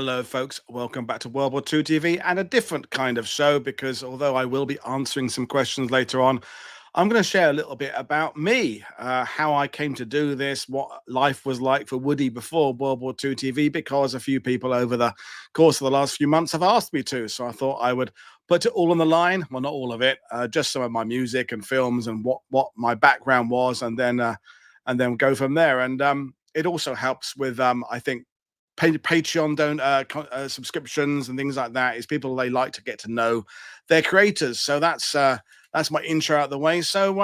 Hello, folks. Welcome back to World War II TV and a different kind of show because although I will be answering some questions later on, I'm going to share a little bit about me, how I came to do this, what life was like for Woody before World War II TV, because a few people over the course of the last few months have asked me to. So I thought I would put it all on the line. Well, not all of it, just some of my music and films and what my background was, and then go from there. And it also helps with, I think, Patreon subscriptions and things like that. Is people, they like to get to know their creators. So that's my intro out of the way. So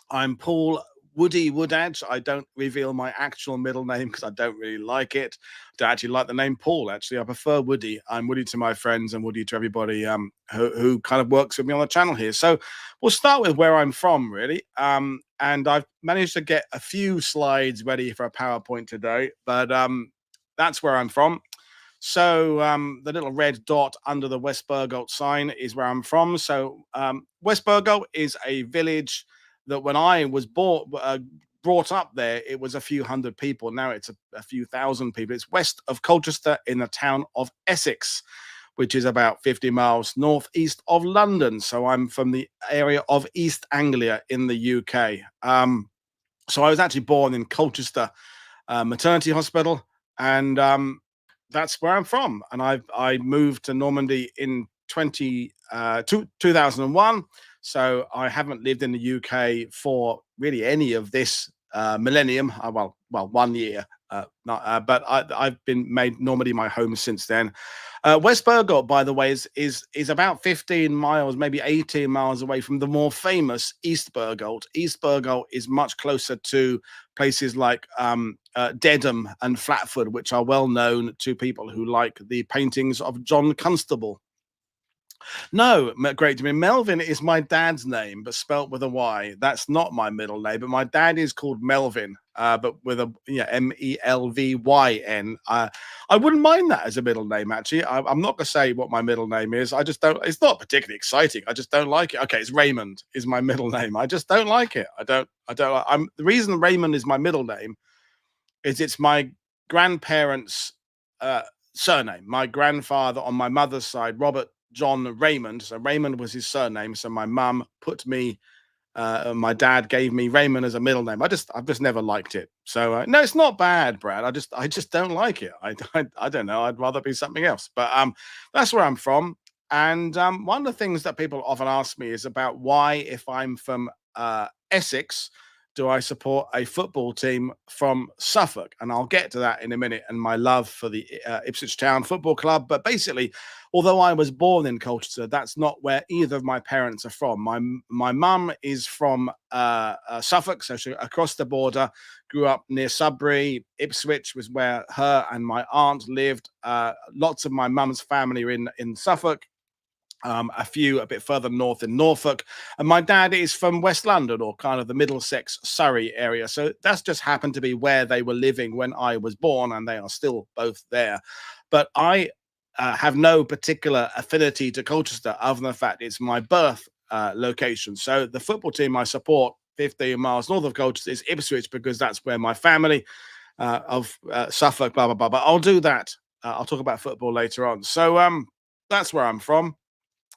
I'm Paul Woodadge. I don't reveal my actual middle name because I don't really like it. I don't actually like the name Paul. Actually, I prefer Woody. I'm Woody to my friends and Woody to everybody who kind of works with me on the channel here. So we'll start with where I'm from, really. And I've managed to get a few slides ready for a PowerPoint today, but that's where I'm from. So the little red dot under the West Bergholt sign is where I'm from. So West Bergholt is a village that when I was brought up there, it was a few hundred people. Now it's a few thousand people. It's west of Colchester in the town of Essex, which is about 50 miles northeast of London. So I'm from the area of East Anglia in the UK. So I was actually born in Colchester Maternity Hospital, and that's where I'm from. And I moved to Normandy in 2001. So I haven't lived in the UK for really any of this millennium. Well, 1 year. But I've been made Normandy my home since then. West Bergholt, by the way, is about 15 miles, maybe 18 miles away from the more famous East Bergholt. East Bergholt is much closer to places like Dedham and Flatford, which are well known to people who like the paintings of John Constable. No, great to me. Melvin is my dad's name, but spelt with a Y. That's not my middle name, but my dad is called Melvin, but with a Melvyn. I wouldn't mind that as a middle name, actually. I'm not going to say what my middle name is. I just don't. It's not particularly exciting. I just don't like it. Okay, it's Raymond is my middle name. I just don't like it. I don't. The reason Raymond is my middle name is it's my grandparents' surname. My grandfather on my mother's side, Robert John Raymond. So Raymond was his surname. So my mum put me, my dad gave me Raymond as a middle name. I've just never liked it. So no, it's not bad, Brad. I just don't like it. I don't know. I'd rather be something else. But that's where I'm from. And one of the things that people often ask me is about why, if I'm from Essex, do I support a football team from Suffolk? And I'll get to that in a minute, and my love for the Ipswich Town Football Club. But basically, although I was born in Colchester, that's not where either of my parents are from. My mum is from Suffolk, so she across the border, grew up near Sudbury. Ipswich was where her and my aunt lived. Lots of my mum's family are in Suffolk. A few a bit further north in Norfolk, and my dad is from West London, or kind of the Middlesex, Surrey area. So that's just happened to be where they were living when I was born, and they are still both there. But I have no particular affinity to Colchester other than the fact it's my birth location. So the football team I support 15 miles north of Colchester is Ipswich, because that's where my family of Suffolk, blah, blah, blah. But I'll do that. I'll talk about football later on. So that's where I'm from.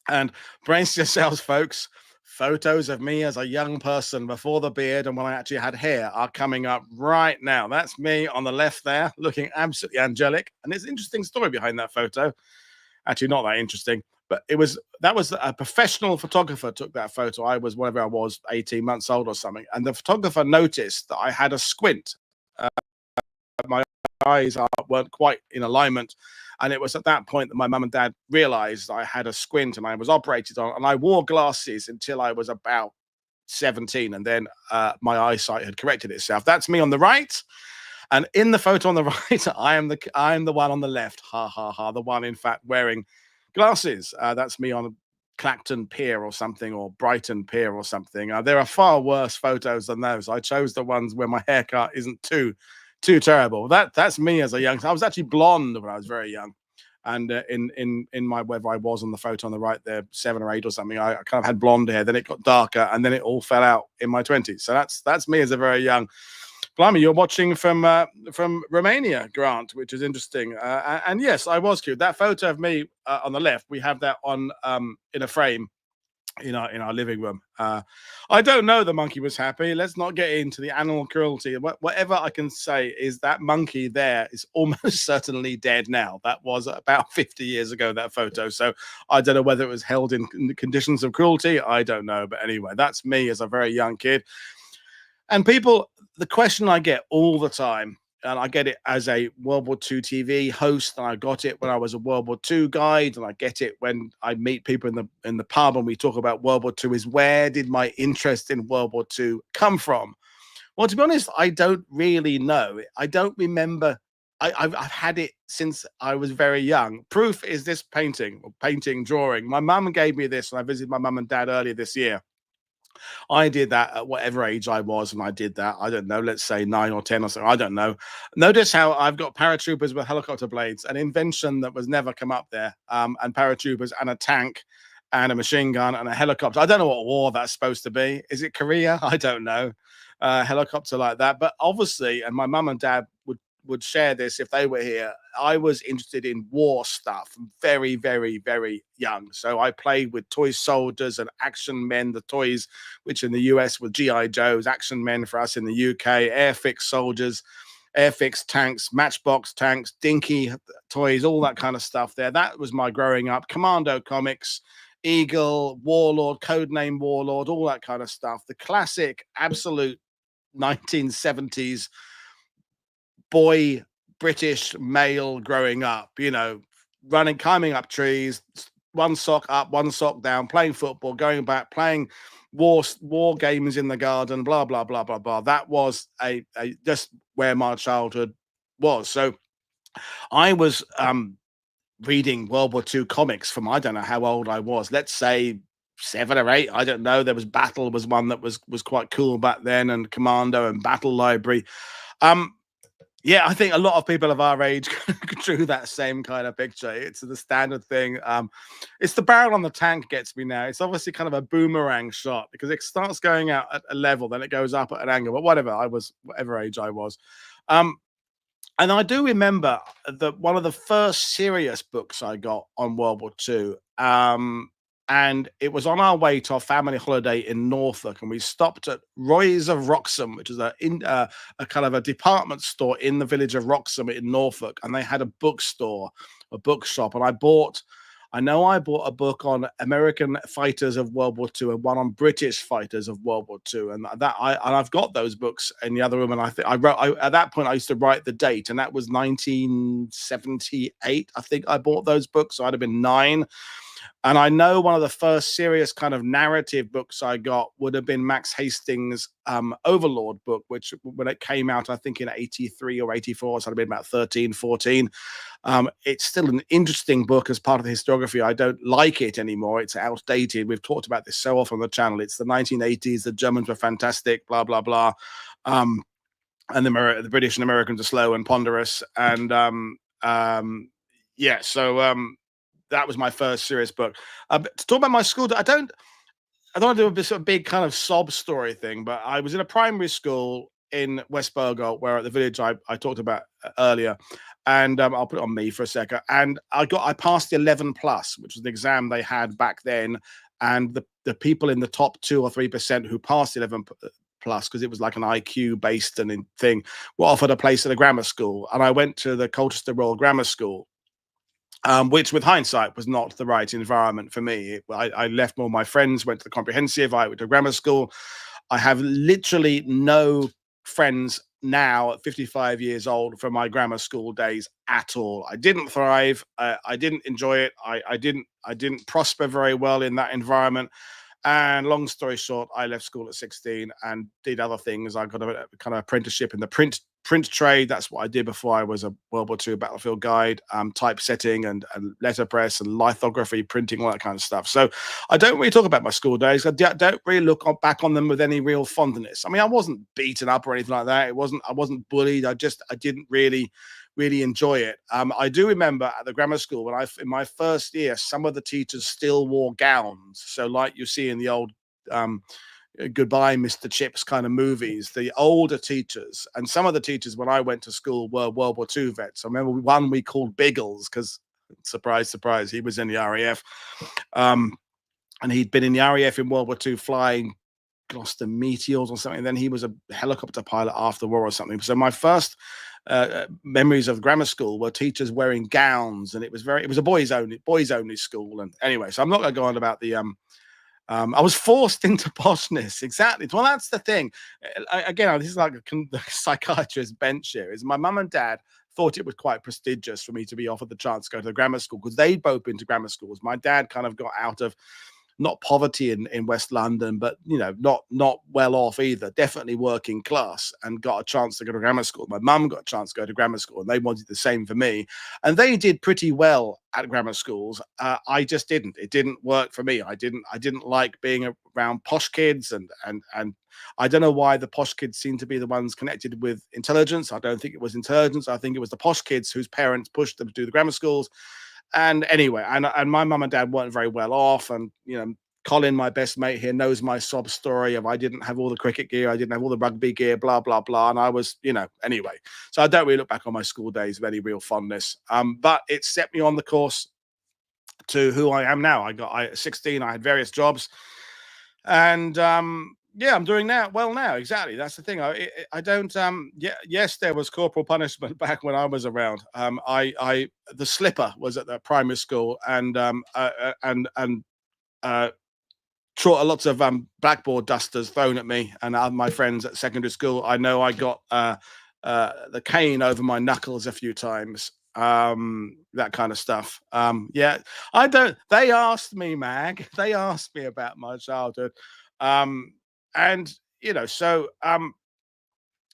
And brace yourselves, folks. Photos of me as a young person before the beard and when I actually had hair are coming up right now. That's me on the left there, looking absolutely angelic. And there's an interesting story behind that photo. Actually, not that interesting, but that was a professional photographer took that photo. I was, whatever I was, 18 months old or something. And the photographer noticed that I had a squint. My eyes weren't quite in alignment. And it was at that point that my mum and dad realized I had a squint and I was operated on. And I wore glasses until I was about 17. And then my eyesight had corrected itself. That's me on the right. And in the photo on the right, I am the one on the left. Ha, ha, ha. The one, in fact, wearing glasses. That's me on Clacton Pier or something, or Brighton Pier or something. There are far worse photos than those. I chose the ones where my haircut isn't too terrible. That's me as a young. I was actually blonde when I was very young, and in my, whether I was on the photo on the right there, 7 or 8 or something, I kind of had blonde hair. Then it got darker, and then it all fell out in my 20s. So that's me as a very young Blimey, you're watching from Romania, Grant, which is interesting. And yes, I was cute. That photo of me on the left, we have that on in a frame in our living room. I don't know. The monkey was happy. Let's not get into the animal cruelty. Whatever I can say is that monkey there is almost certainly dead now. That was about 50 years ago, that photo. So I don't know whether it was held in conditions of cruelty. I don't know. But anyway, that's me as a very young kid. And people, the question I get all the time, and I get it as a World War II TV host, and I got it when I was a World War II guide, and I get it when I meet people in the pub and we talk about World War II, is where did my interest in World War II come from? Well, to be honest, I don't really know. I don't remember. I've had it since I was very young. Proof is this painting, drawing. My mum gave me this when I visited my mum and dad earlier this year. I did that at whatever age I was, and I did that. I don't know, let's say 9 or 10 or so. I don't know. Notice how I've got paratroopers with helicopter blades, an invention that was never come up there, and paratroopers and a tank and a machine gun and a helicopter. I don't know what war that's supposed to be. Is it Korea? I don't know. Helicopter like that. But obviously, and my mum and dad would share this if they were here. I was interested in war stuff from very, very, very young. So I played with toy soldiers and action men, the toys, which in the US were GI Joes, action men for us in the UK, airfix soldiers, airfix tanks, matchbox tanks, dinky toys, all that kind of stuff there. That was my growing up. Commando comics, Eagle, Warlord, Codename Warlord, all that kind of stuff. The classic, absolute 1970s boy British male growing up, running, climbing up trees, one sock up, one sock down, playing football, going back, playing war games in the garden, blah blah blah blah blah. That was a just where my childhood was. So I was reading World War II comics from, I don't know how old I was, let's say 7 or 8, I don't know. There was Battle was one that was quite cool back then, and Commando and Battle Library. Yeah, I think a lot of people of our age drew that same kind of picture. It's the standard thing. It's the barrel on the tank gets me now. It's obviously kind of a boomerang shot because it starts going out at a level, then it goes up at an angle. But whatever age I was. And I do remember that one of the first serious books I got on World War II. And it was on our way to our family holiday in Norfolk, and we stopped at Roy's of Wroxham, which is a kind of a department store in the village of Wroxham in Norfolk, and they had a bookstore, a bookshop, and I bought a book on American fighters of World War II and one on British fighters of World War II, and I've got those books in the other room, and at that point I used to write the date, and that was 1978. I think I bought those books, so I'd have been 9. And I know one of the first serious kind of narrative books I got would have been Max Hastings' Overlord book, which when it came out, I think in 83 or 84, so I'd have been about 13, 14. It's still an interesting book as part of the historiography. I don't like it anymore. It's outdated. We've talked about this so often on the channel. It's the 1980s. The Germans were fantastic, blah, blah, blah. And the British and Americans are slow and ponderous. And that was my first serious book. To talk about my school, I don't want to do a sort of big kind of sob story thing, but I was in a primary school in West Burgolt, where at the village I talked about earlier, and I'll put it on me for a second. And I passed the 11 plus, which was an exam they had back then, and the people in the top 2 or 3% who passed 11 plus, because it was like an IQ based and thing, were offered a place at a grammar school, and I went to the Colchester Royal Grammar School. Which with hindsight was not the right environment for me. I left all my friends, went to the comprehensive, I went to grammar school. I have literally no friends now at 55 years old from my grammar school days at all. I didn't thrive. I didn't enjoy it. I didn't prosper very well in that environment. And long story short, I left school at 16 and did other things. I got a kind of apprenticeship in the print trade. That's what I did before I was a World War II battlefield guide, typesetting and letterpress and lithography, printing, all that kind of stuff. So I don't really talk about my school days. I don't really look back on them with any real fondness. I mean, I wasn't beaten up or anything like that. I wasn't bullied. I didn't really enjoy it. I do remember at the grammar school when in my first year, some of the teachers still wore gowns. So like you see in the old Goodbye, Mr. Chips kind of movies, the older teachers, and some of the teachers when I went to school were World War II vets. I remember one we called Biggles because, surprise, surprise, he was in the RAF. Um, and he'd been in the RAF in World War II flying Gloucester Meteors or something. Then he was a helicopter pilot after the war or something. So my first memories of grammar school were teachers wearing gowns, and it was a boys only school. And anyway, so I'm not going to go on about the I was forced into poshness. Exactly. Well, that's the thing. Again, this is like the psychiatrist bench here. Is my mum and dad thought it was quite prestigious for me to be offered the chance to go to the grammar school because they'd both been to grammar schools. My dad kind of got out of not poverty in West London, but not well off either. Definitely working class, and got a chance to go to grammar school. My mum got a chance to go to grammar school, and they wanted the same for me. And they did pretty well at grammar schools. I just didn't. It didn't work for me. I didn't like being around posh kids, and I don't know why the posh kids seem to be the ones connected with intelligence. I don't think it was intelligence. I think it was the posh kids whose parents pushed them to do the grammar schools. And anyway, and my mum and dad weren't very well off, and Colin, my best mate here, knows my sob story of I didn't have all the cricket gear, I didn't have all the rugby gear, blah blah blah, and I was, anyway. So I don't really look back on my school days with any real fondness. But it set me on the course to who I am now. At 16, I had various jobs, and yeah, I'm doing well now. Exactly, that's the thing. I don't yeah, yes, there was corporal punishment back when I was around. I the slipper was at the primary school, and uh lots of blackboard dusters thrown at me and my friends at secondary school. I know I got the cane over my knuckles a few times, that kind of stuff. Yeah, I don't. They asked me, Mag. They asked me about my childhood, and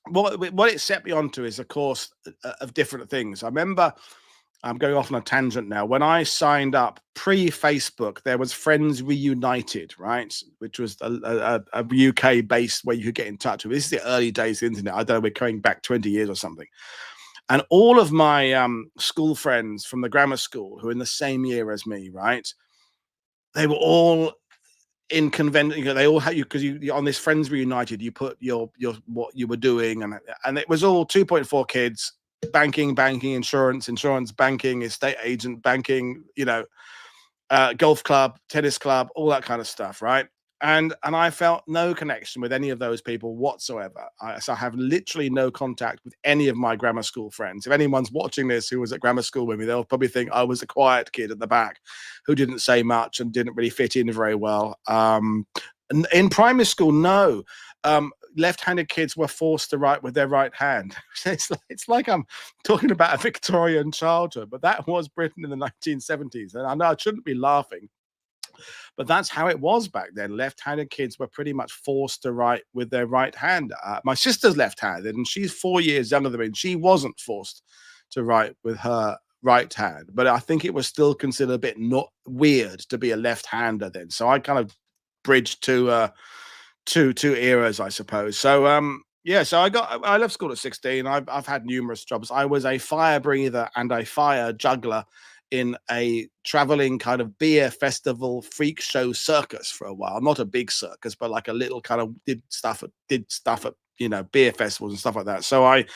what it set me onto is, of course, of different things. I remember. I'm going off on a tangent now. When I signed up pre-Facebook, there was Friends Reunited, right? Which was a UK based where you could get in touch with. This is the early days of the internet. I don't know, we're going back 20 years or something. And all of my school friends from the grammar school who are in the same year as me, right? They were all in convention. They all had you because you on this Friends Reunited, you put your what you were doing, and it was all 2.4 kids. Banking, insurance, banking, estate agent, banking, golf club, tennis club, all that kind of stuff, right? And I felt no connection with any of those people whatsoever. So I have literally no contact with any of my grammar school friends. If anyone's watching this who was at grammar school with me, they'll probably think I was a quiet kid at the back who didn't say much and didn't really fit in very well. In primary school, no. Left-handed kids were forced to write with their right hand. It's like I'm talking about a Victorian childhood, but that was Britain in the 1970s. And I know I shouldn't be laughing, but that's how it was back then. Left-handed kids were pretty much forced to write with their right hand. My sister's left-handed, and she's 4 years younger than me, and she wasn't forced to write with her right hand. But I think it was still considered a bit not weird to be a left-hander then. So I kind of bridged to two eras, I suppose. So yeah, so I left school at 16. I've had numerous jobs. I was a fire breather and a fire juggler in a traveling kind of beer festival freak show circus for a while. Not a big circus, but like a little kind of did stuff at beer festivals and stuff like that. So I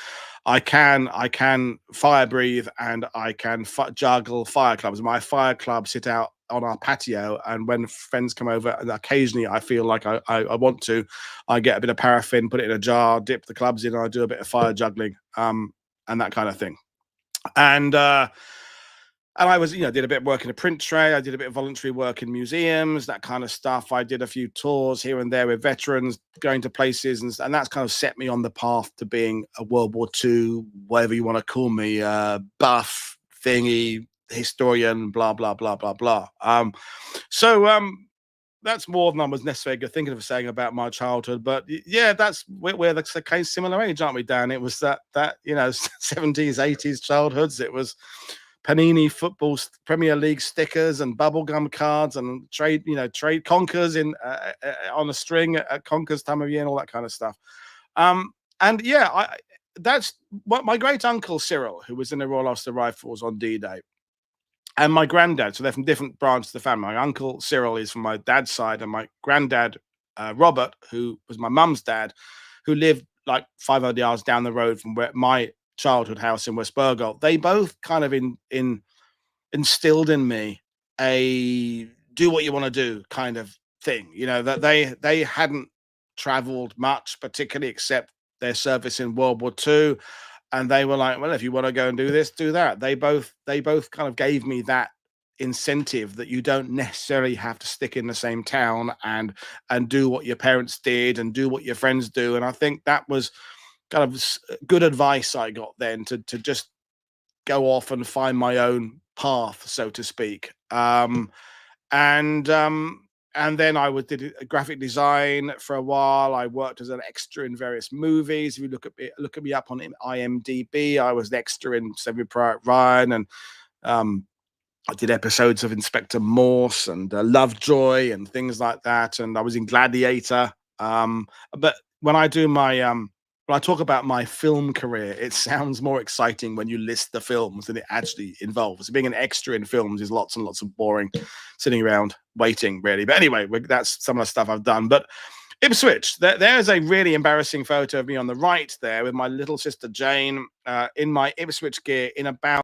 can fire breathe, and I can juggle fire clubs. My fire club sit out on our patio, and when friends come over, and occasionally I feel like I want to, I get a bit of paraffin, put it in a jar, dip the clubs in, and I do a bit of fire juggling, and that kind of thing. And I was, did a bit of work in a print tray. I did a bit of voluntary work in museums, that kind of stuff. I did a few tours here and there with veterans, going to places, and that's kind of set me on the path to being a World War II, whatever you want to call me, buff thingy, historian, blah blah blah blah blah. So that's more than I was necessarily thinking of saying about my childhood. But yeah, we're the case similar age, aren't we, Dan? It was that 70s, 80s childhoods. It was Panini football Premier League stickers and bubblegum cards and trade conkers in on a string at conkers time of year and all that kind of stuff. And yeah, that's what my great uncle Cyril, who was in the Royal Ulster Rifles on D-Day, and my granddad. So they're from different branches of the family. My uncle Cyril is from my dad's side, and my granddad Robert, who was my mum's dad, who lived like 500 yards down the road from where my childhood house in West Burgoll. They both kind of instilled in me a do what you want to do kind of thing. You know, that they hadn't traveled much, particularly except their service in World War II. And they were like, well, if you want to go and do this, do that. They both kind of gave me that incentive that you don't necessarily have to stick in the same town and do what your parents did and do what your friends do. And I think that was kind of good advice I got then to just go off and find my own path, so to speak. And then did a graphic design for a while. I worked as an extra in various movies. If you look at me up on IMDb, I was an extra in Saving Private Ryan, and I did episodes of Inspector Morse and Lovejoy and things like that. And I was in Gladiator. But when I do when I talk about my film career, it sounds more exciting when you list the films than it actually involves. Being an extra in films is lots and lots of boring sitting around waiting, really. But anyway, that's some of the stuff I've done. But Ipswich, there's a really embarrassing photo of me on the right there with my little sister Jane in my Ipswich gear in about,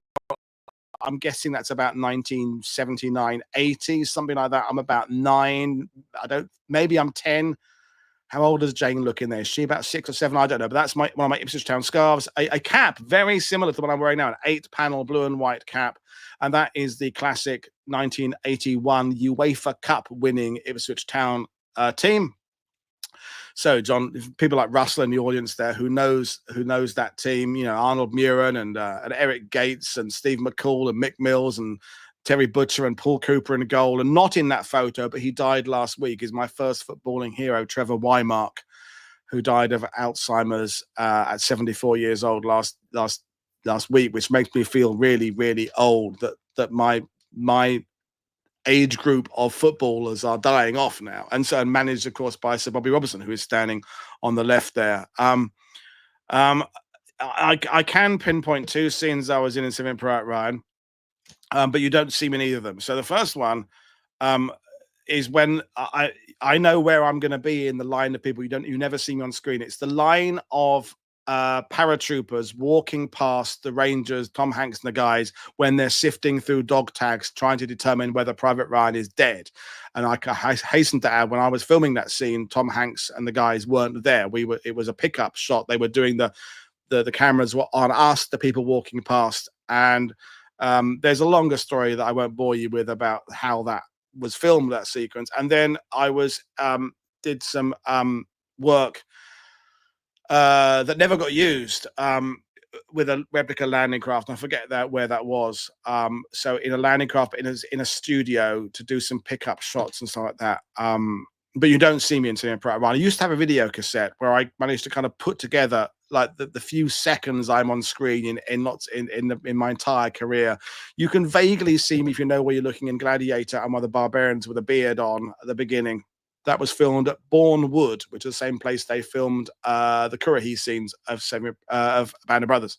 I'm guessing that's about 1979, 80, something like that. I'm about 9. Maybe I'm 10. How old does Jane look in there? Is she about 6 or 7? I don't know. But that's one of my Ipswich Town scarves. A cap, very similar to the one I'm wearing now, an 8-panel blue and white cap. And that is the classic 1981 UEFA Cup winning Ipswich Town team. So, John, people like Russell in the audience there who knows that team, you know, Arnold Muren and Eric Gates and Steve McCall and Mick Mills and Terry Butcher and Paul Cooper in goal. And not in that photo, but he died last week, is my first footballing hero, Trevor Wymark, who died of Alzheimer's at 74 years old last week, which makes me feel really, really old that my age group of footballers are dying off now, and so managed, of course, by Sir Bobby Robertson, who is standing on the left there. I can pinpoint 2 scenes I was in Saving Private Ryan, but you don't see me in either of them. So the first one is when I know where I'm going to be in the line of people. You never see me on screen. It's the line of paratroopers walking past the Rangers, Tom Hanks and the guys, when they're sifting through dog tags trying to determine whether Private Ryan is dead. And I hasten to add, when I was filming that scene, Tom Hanks and the guys weren't there. It was a pickup shot. They were doing the cameras were on us, the people walking past. And there's a longer story that I won't bore you with about how that was filmed, that sequence. And then I did some work that never got used with a replica landing craft. And I forget where that was. So in a landing craft, in a studio to do some pickup shots and stuff like that. But you don't see me in Saving Private Ryan. I used to have a video cassette where I managed to kind of put together like the few seconds I'm on screen in my entire career. You can vaguely see me if you know where you're looking in Gladiator. I'm one of the barbarians with a beard on at the beginning. That was filmed at Bourne Wood, which is the same place they filmed the Currahee scenes of Band of Brothers.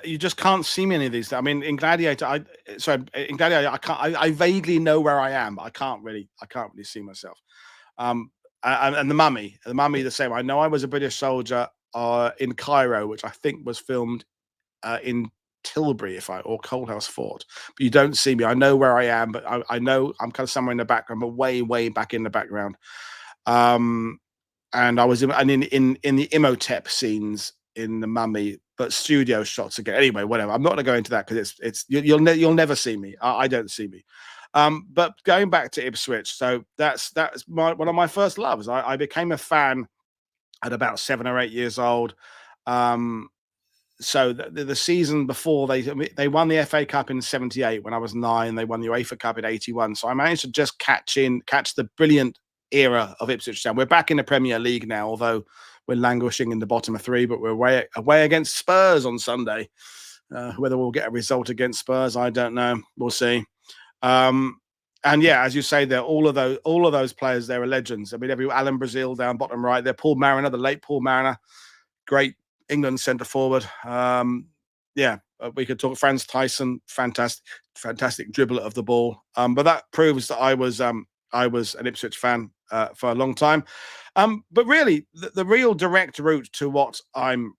You just can't see me in any of these. I mean, in Gladiator, I vaguely know where I am, but I can't really see myself. And the Mummy the same. I know I was a British soldier in Cairo, which I think was filmed in Tilbury, or Coldhouse Fort, but you don't see me. I know where I am, but I know I'm kind of somewhere in the background, but way back in the background. And I was in the Imhotep scenes in the Mummy, but studio shots again. Anyway, whatever. I'm not going to go into that because you'll never see me. I don't see me. But going back to Ipswich, so that's one of my first loves. I became a fan at about 7 or 8 years old. So the season before they won the FA Cup in 78 when I was 9. They won the UEFA Cup in 81. So I managed to just catch the brilliant era of Ipswich Town. We're back in the Premier League now, although we're languishing in the bottom of 3, but we're away against Spurs on Sunday. Whether we'll get a result against Spurs, I don't know. We'll see. And yeah, as you say, all of those players, they're legends. I mean, Alan Brazil down bottom right there, Paul Mariner, the late Paul Mariner, great England centre forward. Yeah, we could talk Franz Tyson, fantastic dribbler of the ball. But that proves that I was an Ipswich fan for a long time. But really, the real direct route to what I'm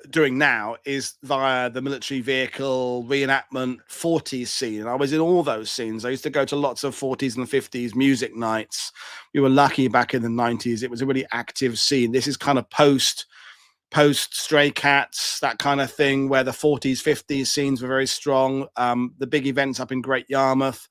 doing now is via the military vehicle reenactment 40s scene. I was in all those scenes. I used to go to lots of 40s and 50s music nights. We were lucky back in the 90s. It was a really active scene. This is kind of post Stray Cats, that kind of thing, where the 40s, 50s scenes were very strong. The big events up in Great Yarmouth.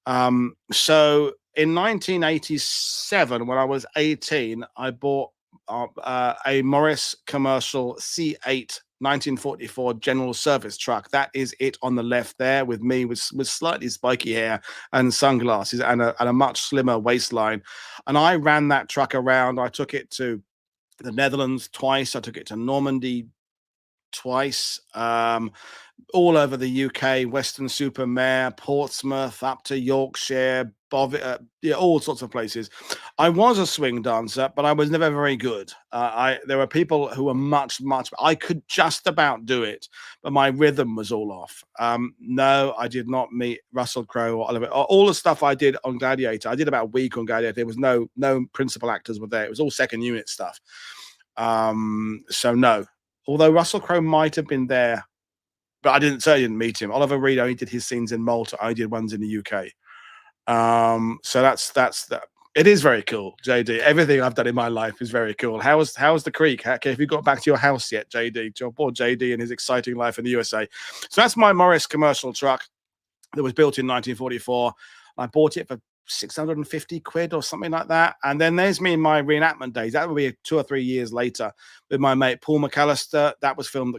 So in 1987, when I was 18, I bought a Morris commercial C8 1944 general service truck. That is it on the left there, with me with slightly spiky hair and sunglasses and a much slimmer waistline. And I ran that truck around. I took it to the Netherlands twice. I took it to Normandy twice. All over the UK, Weston-super-Mare, Portsmouth, up to Yorkshire, yeah, all sorts of places. I was a swing dancer, but I was never very good. There were people who were much. I could just about do it, but my rhythm was all off. No, I did not meet Russell Crowe or Oliver. All the stuff I did on Gladiator, I did about a week on Gladiator. There was no principal actors were there. It was all second unit stuff. So no. Although Russell Crowe might have been there, but I didn't meet him. Oliver Reed only did his scenes in Malta. I did ones in the UK. So that's that. It is very cool, JD. Everything I've done in my life is very cool. How's the creek? Okay, have you got back to your house yet, JD? Your poor JD and his exciting life in the USA. So that's my Morris commercial truck that was built in 1944. I bought it for 650 quid or something like that. And then there's me in my reenactment days. That would be 2 or 3 years later with my mate Paul McAllister. That was filmed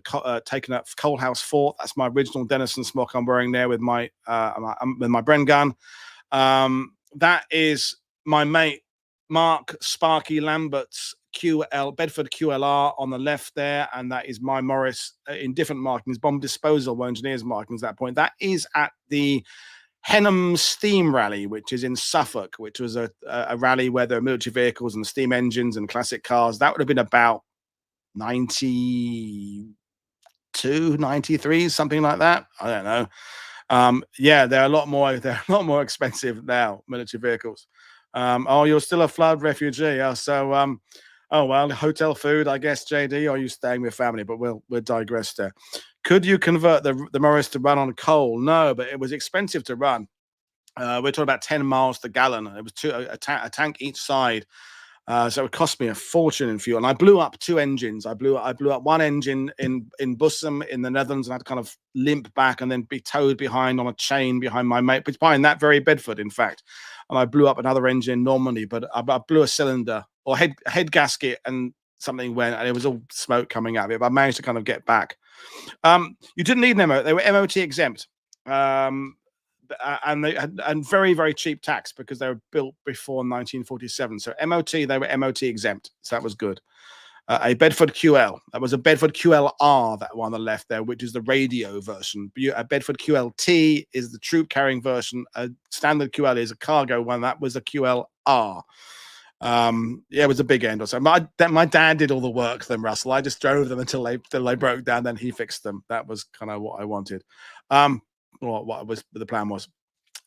taken at Coalhouse Fort. That's my original Denison smock I'm wearing there with my Bren gun. That is my mate Mark Sparky Lambert's Bedford QLR on the left there, and that is my Morris in different markings, bomb disposal or engineers markings at that point. That is at the Henham Steam Rally, which is in Suffolk, which was a rally where there were military vehicles and steam engines and classic cars. That would have been about 92, 93, something like that. I don't know. Yeah, they're a lot more expensive now, military vehicles. Oh, you're still a flood refugee. Oh well, hotel food, I guess, JD, or are you staying with family? But we'll digress there. Could you convert the Morris to run on coal? No, but it was expensive to run. We're talking about 10 miles to gallon. It was a tank each side. So it cost me a fortune in fuel. And I blew up 2 engines. I blew up one engine in Bussum in the Netherlands, and I had to kind of limp back and then be towed behind on a chain behind my mate, behind that very Bedford, in fact. And I blew up another engine in Normandy, but I blew a cylinder or head gasket, and something went, and it was all smoke coming out of it. But I managed to kind of get back. You didn't need an MOT. They were MOT exempt. And they had very, very cheap tax because they were built before 1947. So MOT, they were MOT exempt. So that was good. A Bedford QL. That was a Bedford QLR, that one on the left there, which is the radio version. A Bedford QLT is the troop carrying version. A standard QL is a cargo one. That was a QLR. Yeah, it was a big end or so. My dad did all the work then, Russell. I just drove them until they broke down, then he fixed them. That was kind of what I wanted. What was the plan was.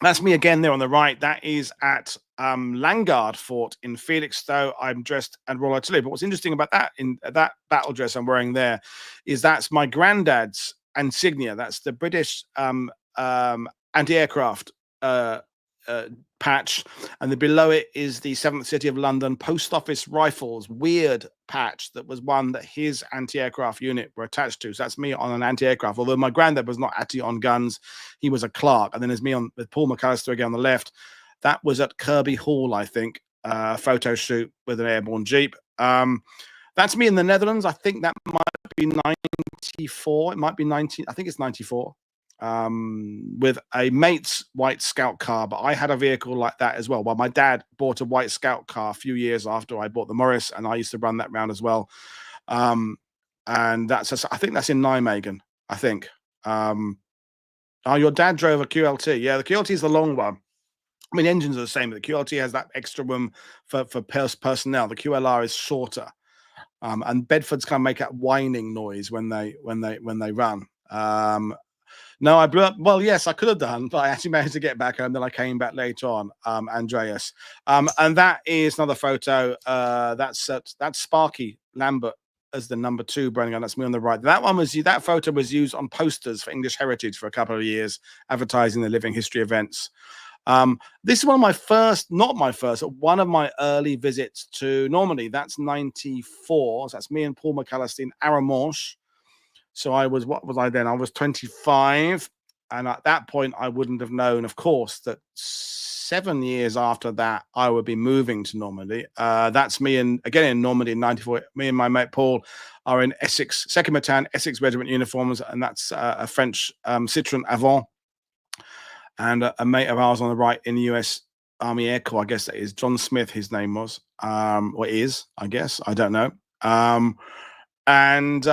That's me again there on the right. That is at Langard Fort in Felixstowe. I'm dressed and Royal Artillery. But what's interesting about that, in that battle dress I'm wearing there, is that's my granddad's insignia. That's the British anti-aircraft patch, and then below it is the 7th City of London Post Office Rifles weird patch. That was one that his anti-aircraft unit were attached to. So that's me on an anti-aircraft, although my granddad was not actually on guns, he was a clerk. And then there's me on with Paul McAllister again on the left. That was at Kirby Hall, I think, photo shoot with an airborne jeep. That's me in the Netherlands. I think that might be 94. It might be 19. I think it's 94. With a mate's white Scout car, but I had a vehicle like that as well. Well, my dad bought a white Scout car a few years after I bought the Morris, and I used to run that round as well. And I think that's in Nijmegen, I think. Oh, your dad drove a QLT. Yeah, the QLT is the long one. I mean, engines are the same, but the QLT has that extra room for personnel. The QLR is shorter. And Bedfords kind of make that whining noise when they run. No, I blew up. Well, yes, I could have done, but I actually managed to get back home. Then I came back later on, Andreas. And that is another photo. That's Sparky Lambert as the number 2 Bren gun. That's me on the right. That photo was used on posters for English Heritage for a couple of years, advertising the living history events. This is one of my first, not my first, but one of my early visits to Normandy. That's 94. So that's me and Paul McAllister in Aramonche. So what was I then? I was 25. And at that point, I wouldn't have known, of course, that 7 years after that, I would be moving to Normandy. That's me again in Normandy in 94. Me and my mate Paul are in Essex, 2nd Battalion, Essex Regiment uniforms. And that's a French Citroën Avant. And a mate of ours on the right in the US Army Air Corps, I guess that is John Smith, his name was, or is, I guess, I don't know. That's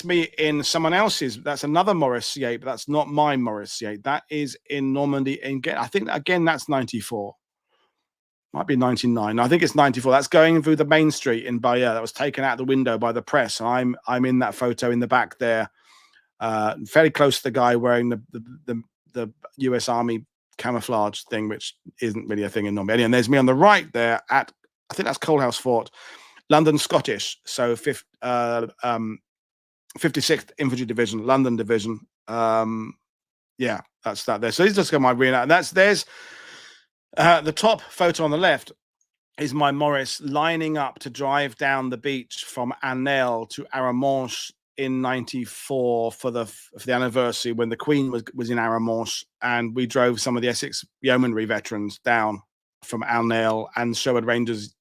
me in someone else's. That's another Maurice Yates, but that's not my Maurice Yates. That is in Normandy. I think again that's 94. Might be 99. I think it's 94. That's going through the main street in Bayeux. That was taken out the window by the press. And I'm in that photo in the back there, fairly close to the guy wearing the US Army camouflage thing, which isn't really a thing in Normandy. And there's me on the right there at, I think that's Coalhouse Fort. London Scottish, so 56th Infantry Division, London Division. Yeah, that's that there. So these just got my reenact, and there's the top photo on the left is my Morris lining up to drive down the beach from Annel to Aramonche in 94 for the anniversary when the Queen was in Aramonche, and we drove some of the Essex Yeomanry veterans down from Annel and Sherwood Rangers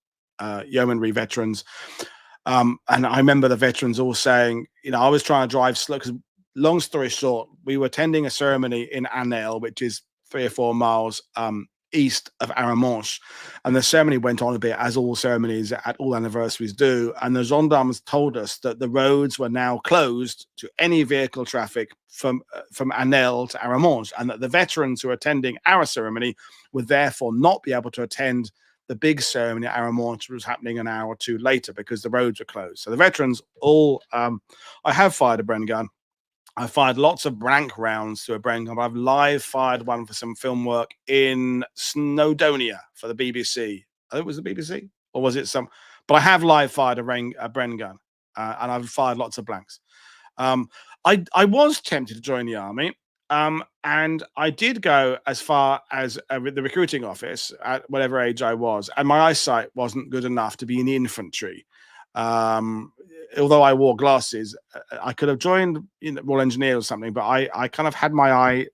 Yeomanry veterans. And I remember the veterans all saying, I was trying to drive slow because, long story short, we were attending a ceremony in Annel, which is 3 or 4 miles east of Aramonche. And the ceremony went on a bit, as all ceremonies at all anniversaries do. And the gendarmes told us that the roads were now closed to any vehicle traffic from Annel to Aramonche, and that the veterans who were attending our ceremony would therefore not be able to attend the big ceremony at Aramonche, was happening an hour or 2 later because the roads were closed. So the veterans all, I have fired a Bren gun. I fired lots of blank rounds to a Bren gun. I've live fired one for some film work in Snowdonia for the BBC. I think it was the BBC, or was it some? But I have live fired a Bren gun, and I've fired lots of blanks. I was tempted to join the army. And I did go as far as the recruiting office at whatever age I was, and my eyesight wasn't good enough to be in the infantry. Although I wore glasses, I could have joined Royal Engineers or something, but I kind of had my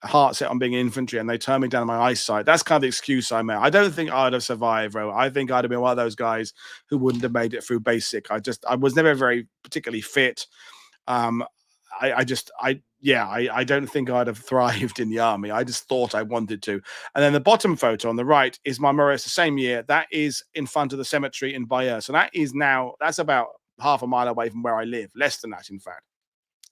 heart set on being infantry, and they turned me down my eyesight. That's kind of the excuse I made. I don't think I'd have survived, bro. I think I'd have been one of those guys who wouldn't have made it through basic. I was never very particularly fit. I don't think I'd have thrived in the army. I just thought I wanted to. And then the bottom photo on the right is my Maurice the same year. That is in front of the cemetery in Bayeux. So that's about half a mile away from where I live, less than that, in fact.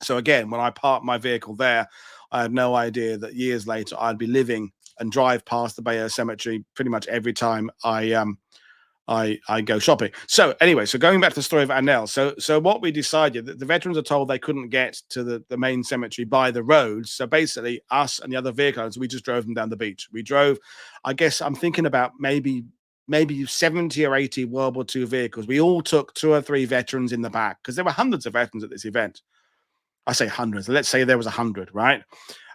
So again, when I parked my vehicle there, I had no idea that years later I'd be living and drive past the Bayeux Cemetery pretty much every time I go shopping. So anyway, so going back to the story of Annel. So what we decided, that the veterans are told they couldn't get to the main cemetery by the roads. So basically us and the other vehicles, we just drove them down the beach. We drove, I guess I'm thinking about maybe 70 or 80 World War II vehicles. We all took 2 or 3 veterans in the back because there were hundreds of veterans at this event. I say hundreds. Let's say there was 100, right?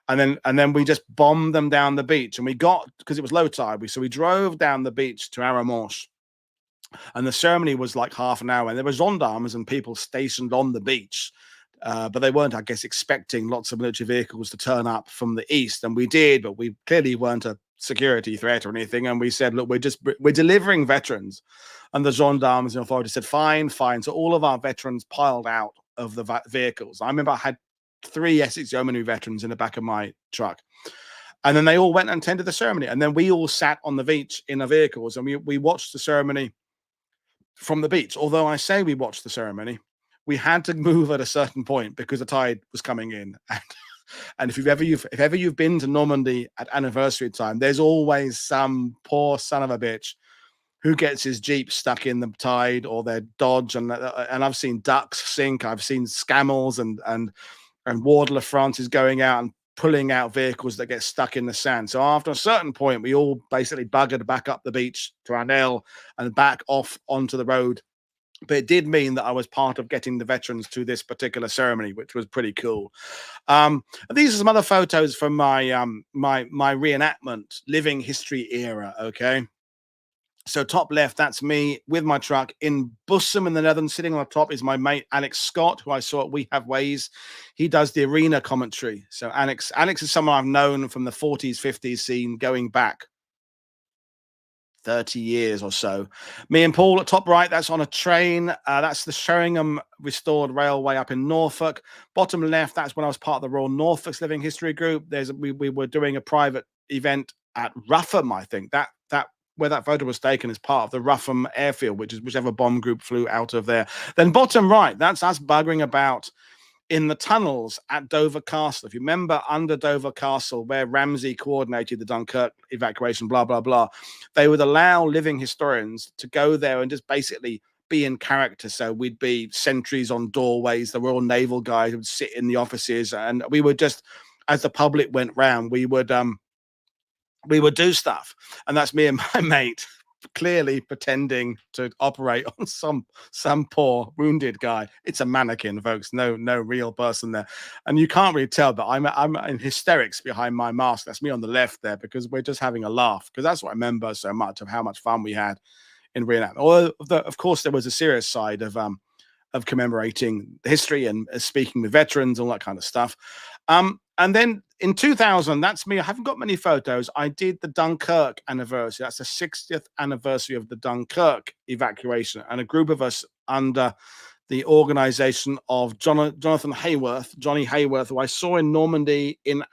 And then we just bombed them down the beach, and we got, because it was low tide, so we drove down the beach to Aramonche. And the ceremony was like half an hour, and there were gendarmes and people stationed on the beach, but they weren't, I guess, expecting lots of military vehicles to turn up from the east. And we did, but we clearly weren't a security threat or anything. And we said, look, we're delivering veterans. And the gendarmes and authorities said, fine. So all of our veterans piled out of the vehicles. I remember I had 3 Essex Yeomanry veterans in the back of my truck. And then they all went and attended the ceremony. And then we all sat on the beach in our vehicles, and we watched the ceremony from the beach. Although I say we watched the ceremony, we had to move at a certain point because the tide was coming in. And if ever you've been to Normandy at anniversary time, there's always some poor son of a bitch who gets his Jeep stuck in the tide or their Dodge, and I've seen ducks sink. I've seen Scamels and Wardler Francis going out and pulling out vehicles that get stuck in the sand. So after a certain point, we all basically buggered back up the beach to our nail and back off onto the road. But it did mean that I was part of getting the veterans to this particular ceremony, which was pretty cool. These are some other photos from my my reenactment living history era. Okay. So top left, that's me with my truck in Bussum in the Netherlands. Sitting on the top is my mate Alex Scott, who I saw at We Have Ways. He does the arena commentary. So Alex is someone I've known from the 40s, 50s scene going back 30 years or so. Me and Paul at top right, that's on a train. That's the Sheringham Restored Railway up in Norfolk. Bottom left, that's when I was part of the Royal Norfolk's Living History Group. We were doing a private event at Rougham, I think. That where that photo was taken is part of the Rougham airfield, which is whichever bomb group flew out of there. Then bottom right, that's us buggering about in the tunnels at Dover Castle. If you remember, under Dover Castle, where Ramsey coordinated the Dunkirk evacuation, blah, blah, blah, they would allow living historians to go there and just basically be in character. So we'd be sentries on doorways, the Royal Naval guys would sit in the offices, and we would just, as the public went round, we would do stuff. And that's me and my mate clearly pretending to operate on some poor wounded guy. It's a mannequin, folks, no real person there. And you can't really tell, but I'm in hysterics behind my mask. That's me on the left there, because we're just having a laugh, because that's what I remember so much of how much fun we had in reenactment. Although, of course, there was a serious side of commemorating history and speaking with veterans, all that kind of stuff. And then in 2000, that's me. I haven't got many photos. I did the Dunkirk anniversary. That's the 60th anniversary of the Dunkirk evacuation. And a group of us under the organization of Jonathan Hayworth, Johnny Hayworth, who I saw in Normandy in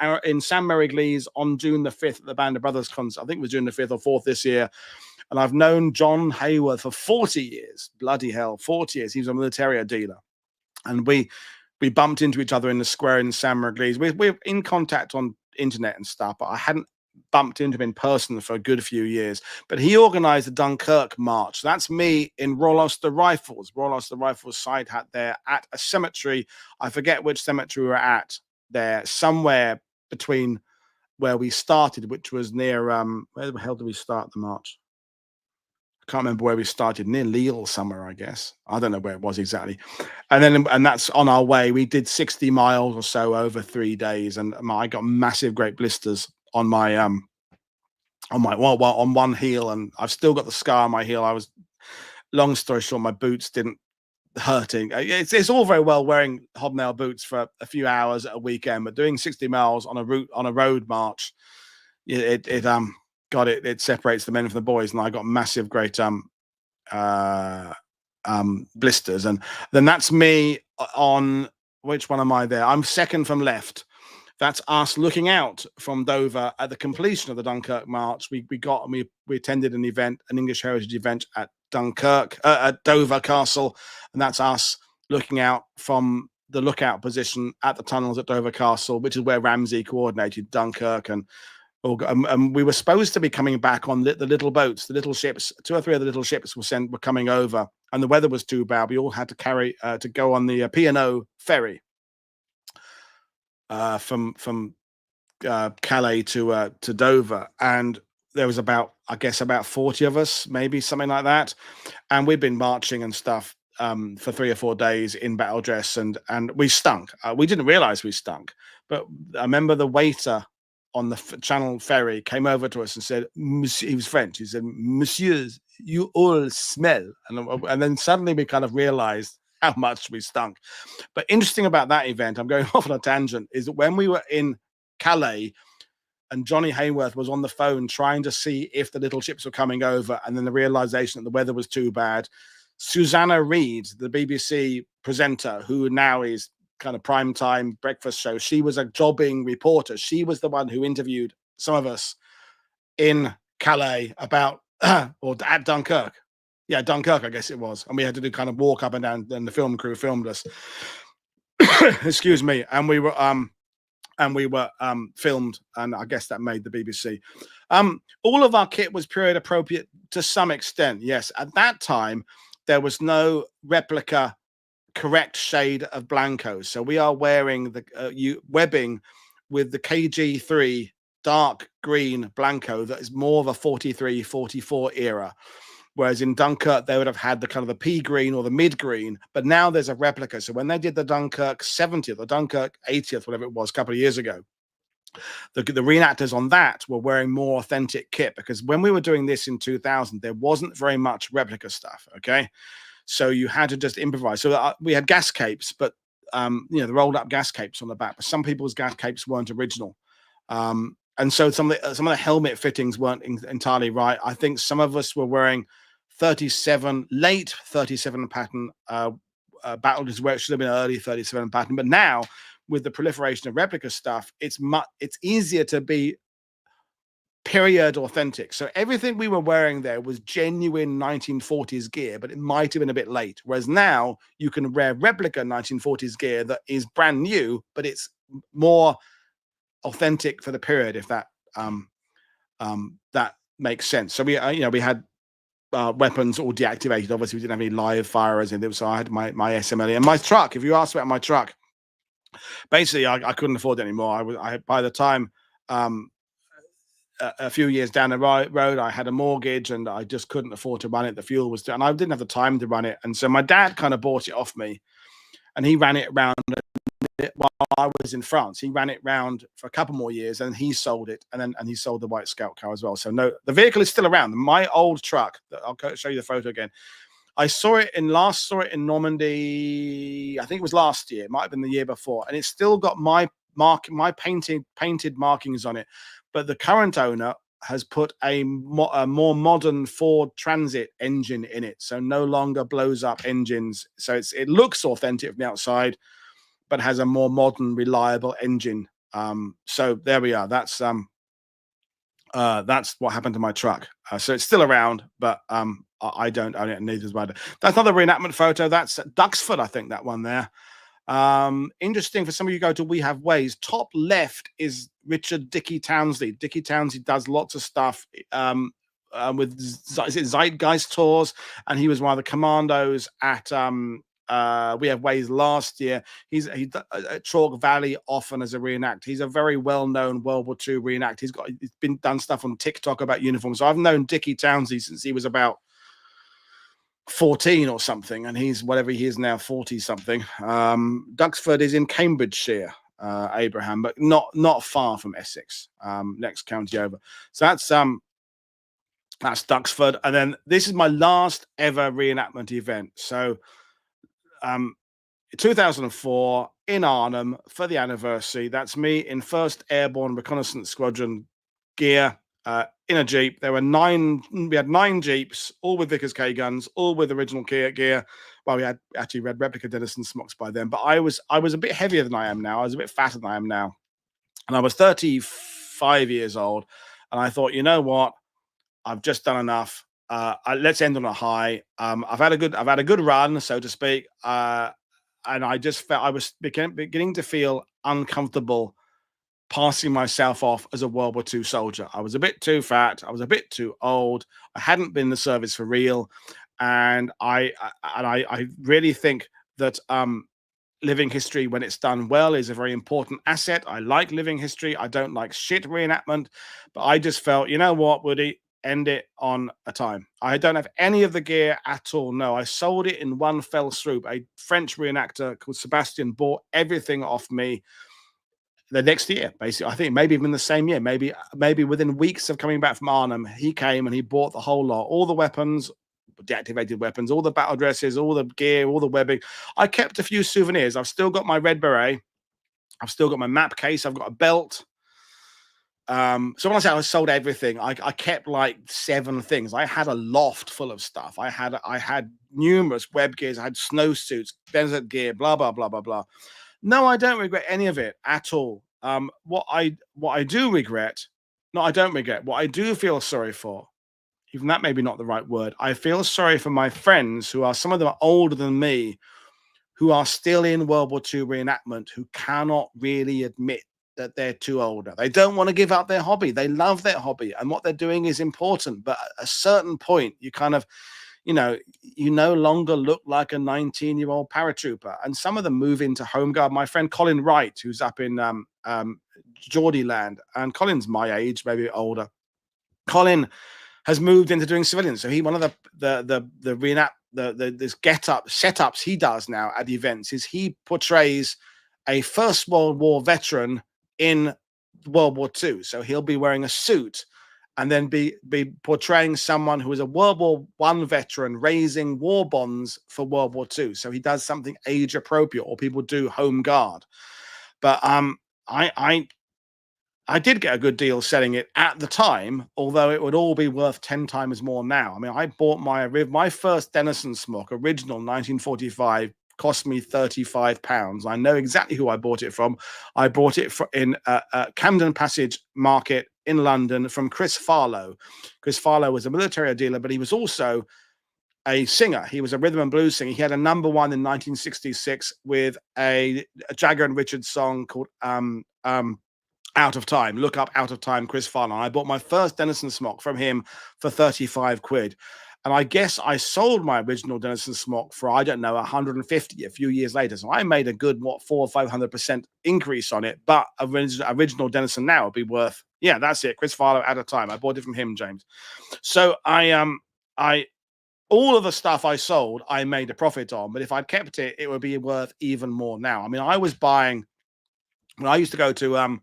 St. Mary Glees on June the 5th at the Band of Brothers concert. I think it was June the 5th or 4th this year. And I've known John Hayworth for 40 years. Bloody hell, 40 years. He was a military dealer. And we bumped into each other in the square in San Marglis. We're in contact on internet and stuff, but I hadn't bumped into him in person for a good few years. But he organized the Dunkirk March. That's me in Royal Ulster Rifles. Royal Ulster Rifles side hat there at a cemetery. I forget which cemetery we were at there, somewhere between where we started, which was near, where the hell did we start the march? Can't remember where we started, near Lille somewhere, I guess. I don't know where it was exactly. And that's on our way. We did 60 miles or so over 3 days, and I got massive great blisters on my on one heel, and I've still got the scar on my heel. Long story short, my boots didn't hurting. It's all very well wearing hobnail boots for a few hours at a weekend, but doing 60 miles on a road march, it separates the men from the boys, and I got massive great blisters. And then that's me on, which one am I there? I'm second from left. That's us looking out from Dover at the completion of the Dunkirk March. We attended an event, an English heritage event at Dunkirk, at Dover Castle, and that's us looking out from the lookout position at the tunnels at Dover Castle, which is where Ramsey coordinated Dunkirk. And we were supposed to be coming back on the little boats, the little ships. 2 or 3 of the little ships were coming over, and the weather was too bad. We all had to go on the P&O ferry from Calais to Dover, and there was about 40 of us, maybe something like that, and we'd been marching and stuff for 3 or 4 days in battle dress, and we stunk. We didn't realize we stunk, but I remember the waiter on the Channel ferry came over to us and said, he was French. He said, "Messieurs, you all smell." And then suddenly we kind of realized how much we stunk. But interesting about that event, I'm going off on a tangent, is that when we were in Calais and Johnny Hayworth was on the phone trying to see if the little ships were coming over, and then the realization that the weather was too bad, Susanna Reid, the BBC presenter, who now is kind of primetime breakfast show, she was a jobbing reporter. She was the one who interviewed some of us in Calais about or at Dunkirk. Yeah, Dunkirk, I guess it was. And we had to do kind of walk up and down, and the film crew filmed us. Excuse me. And we were and we were filmed, and I guess that made the BBC. All of our kit was period appropriate to some extent. Yes, at that time there was no replica correct shade of Blanco, so we are wearing the webbing with the KG3 dark green Blanco that is more of a 43, 44 era. Whereas in Dunkirk, they would have had the kind of the pea green or the mid green, but now there's a replica. So when they did the Dunkirk 70th or Dunkirk 80th, whatever it was, a couple of years ago, the reenactors on that were wearing more authentic kit, because when we were doing this in 2000, there wasn't very much replica stuff. Okay. So you had to just improvise. So we had gas capes, but the rolled up gas capes on the back, but some people's gas capes weren't original. And so some of the helmet fittings weren't entirely right. I think some of us were wearing late 37 pattern battles, where it should have been early 37 pattern. But now, with the proliferation of replica stuff, it's easier to be period authentic. So everything we were wearing there was genuine 1940s gear, but it might have been a bit late. Whereas now you can wear replica 1940s gear that is brand new, but it's more authentic for the period, if that that makes sense. So we had weapons all deactivated. Obviously, we didn't have any live firers in them, so I had my SMLE and my truck. If you asked about my truck, basically I couldn't afford it anymore. By the time a few years down the road, I had a mortgage and I just couldn't afford to run it. The fuel was, and I didn't have the time to run it. And so my dad kind of bought it off me, and he ran it around while I was in France. He ran it round for a couple more years, and he sold it, and he sold the white Scout car as well. So no, the vehicle is still around. My old truck, I'll show you the photo again. I saw it in Normandy. I think it was last year. It might have been the year before, and it's still got my painted markings on it. But the current owner has put a more modern Ford Transit engine in it, so no longer blows up engines. So it looks authentic from the outside, but has a more modern, reliable engine. So there we are. That's what happened to my truck. So it's still around, but I don't own it, and neither does my dad. That's another reenactment photo. That's Duxford, I think, that one there. Interesting for some of you go to We Have Ways. Top left is Richard Dickie Townsley. Dickie Townsley does lots of stuff with Zeitgeist tours, and he was one of the commandos at We Have Ways last year. He's at Chalk Valley often as a reenactor. He's a very well-known World War II reenactor. He's been done stuff on TikTok about uniforms. So I've known Dickie Townsley since he was about 14 or something, and he's whatever he is now, 40 something. Duxford is in Cambridgeshire, Abraham, but not far from Essex, next county over. So that's Duxford. And then this is my last ever reenactment event. So 2004 in Arnhem for the anniversary. That's me in 1st Airborne Reconnaissance Squadron gear, in a Jeep. We had 9 Jeeps, all with Vickers K guns, all with original gear. Well, we had replica Denison smocks by then, but I was a bit heavier than I am now. I was a bit fatter than I am now, and I was 35 years old. And I thought, you know what? I've just done enough. Let's end on a high. I've had a good run, so to speak. And I just felt I was beginning to feel uncomfortable passing myself off as a World War II soldier. I was a bit too fat. I was a bit too old. I hadn't been in the service for real, and I really think that living history, when it's done well, is a very important asset. I like living history. I don't like shit reenactment, but I just felt, you know what, Woody, end it on a time. I don't have any of the gear at all. No, I sold it in one fell swoop. A French reenactor called Sebastian bought everything off me the next year, basically. I think maybe even the same year, maybe within weeks of coming back from Arnhem, he came and he bought the whole lot, all the weapons, deactivated weapons, all the battle dresses, all the gear, all the webbing. I kept a few souvenirs. I've still got my red beret. I've still got my map case. I've got a belt. So when I say I sold everything, I kept like 7 things. I had a loft full of stuff. I had numerous web gears. I had snowsuits, desert gear, blah, blah, blah, blah, blah. No, I don't regret any of it at all. What I do regret, no, I don't regret. What I do feel sorry for, even that may be not the right word. I feel sorry for my friends who are, some of them are older than me, who are still in World War II reenactment, who cannot really admit that they're too older. They don't want to give up their hobby. They love their hobby, and what they're doing is important. But at a certain point, you kind of, you no longer look like a 19-year-old paratrooper. And some of them move into Home Guard. My friend Colin Wright, who's up in Geordie land, and Colin's my age, maybe older. Colin has moved into doing civilians. So one of this setups he does now at events is he portrays a First World War veteran in World War II. So he'll be wearing a suit and then be portraying someone who is a World War I veteran raising war bonds for World War II. So he does something age appropriate, or people do Home Guard. But I did get a good deal selling it at the time, although it would all be worth 10 times more now. I mean, I bought my first Denison smock, original 1945, cost me £35. I know exactly who I bought it from. I bought it in Camden Passage Market in London from Chris Farlow. Chris Farlow was a military dealer, but he was also a singer. He was a rhythm and blues singer. He had a #1 in 1966 with a Jagger and Richards song called Out of Time. Look up Out of Time, Chris Farlow. I bought my first Denison smock from him for 35 quid. And I guess I sold my original Denison smock for, I don't know, 150 a few years later. So I made a good, 400 or 500% increase on it. But original Denison now would be worth, yeah, that's it. Chris Farlow, Out of Time. I bought it from him, James. So all of the stuff I sold, I made a profit on. But if I'd kept it, it would be worth even more now. I mean, I was buying, when I used to go to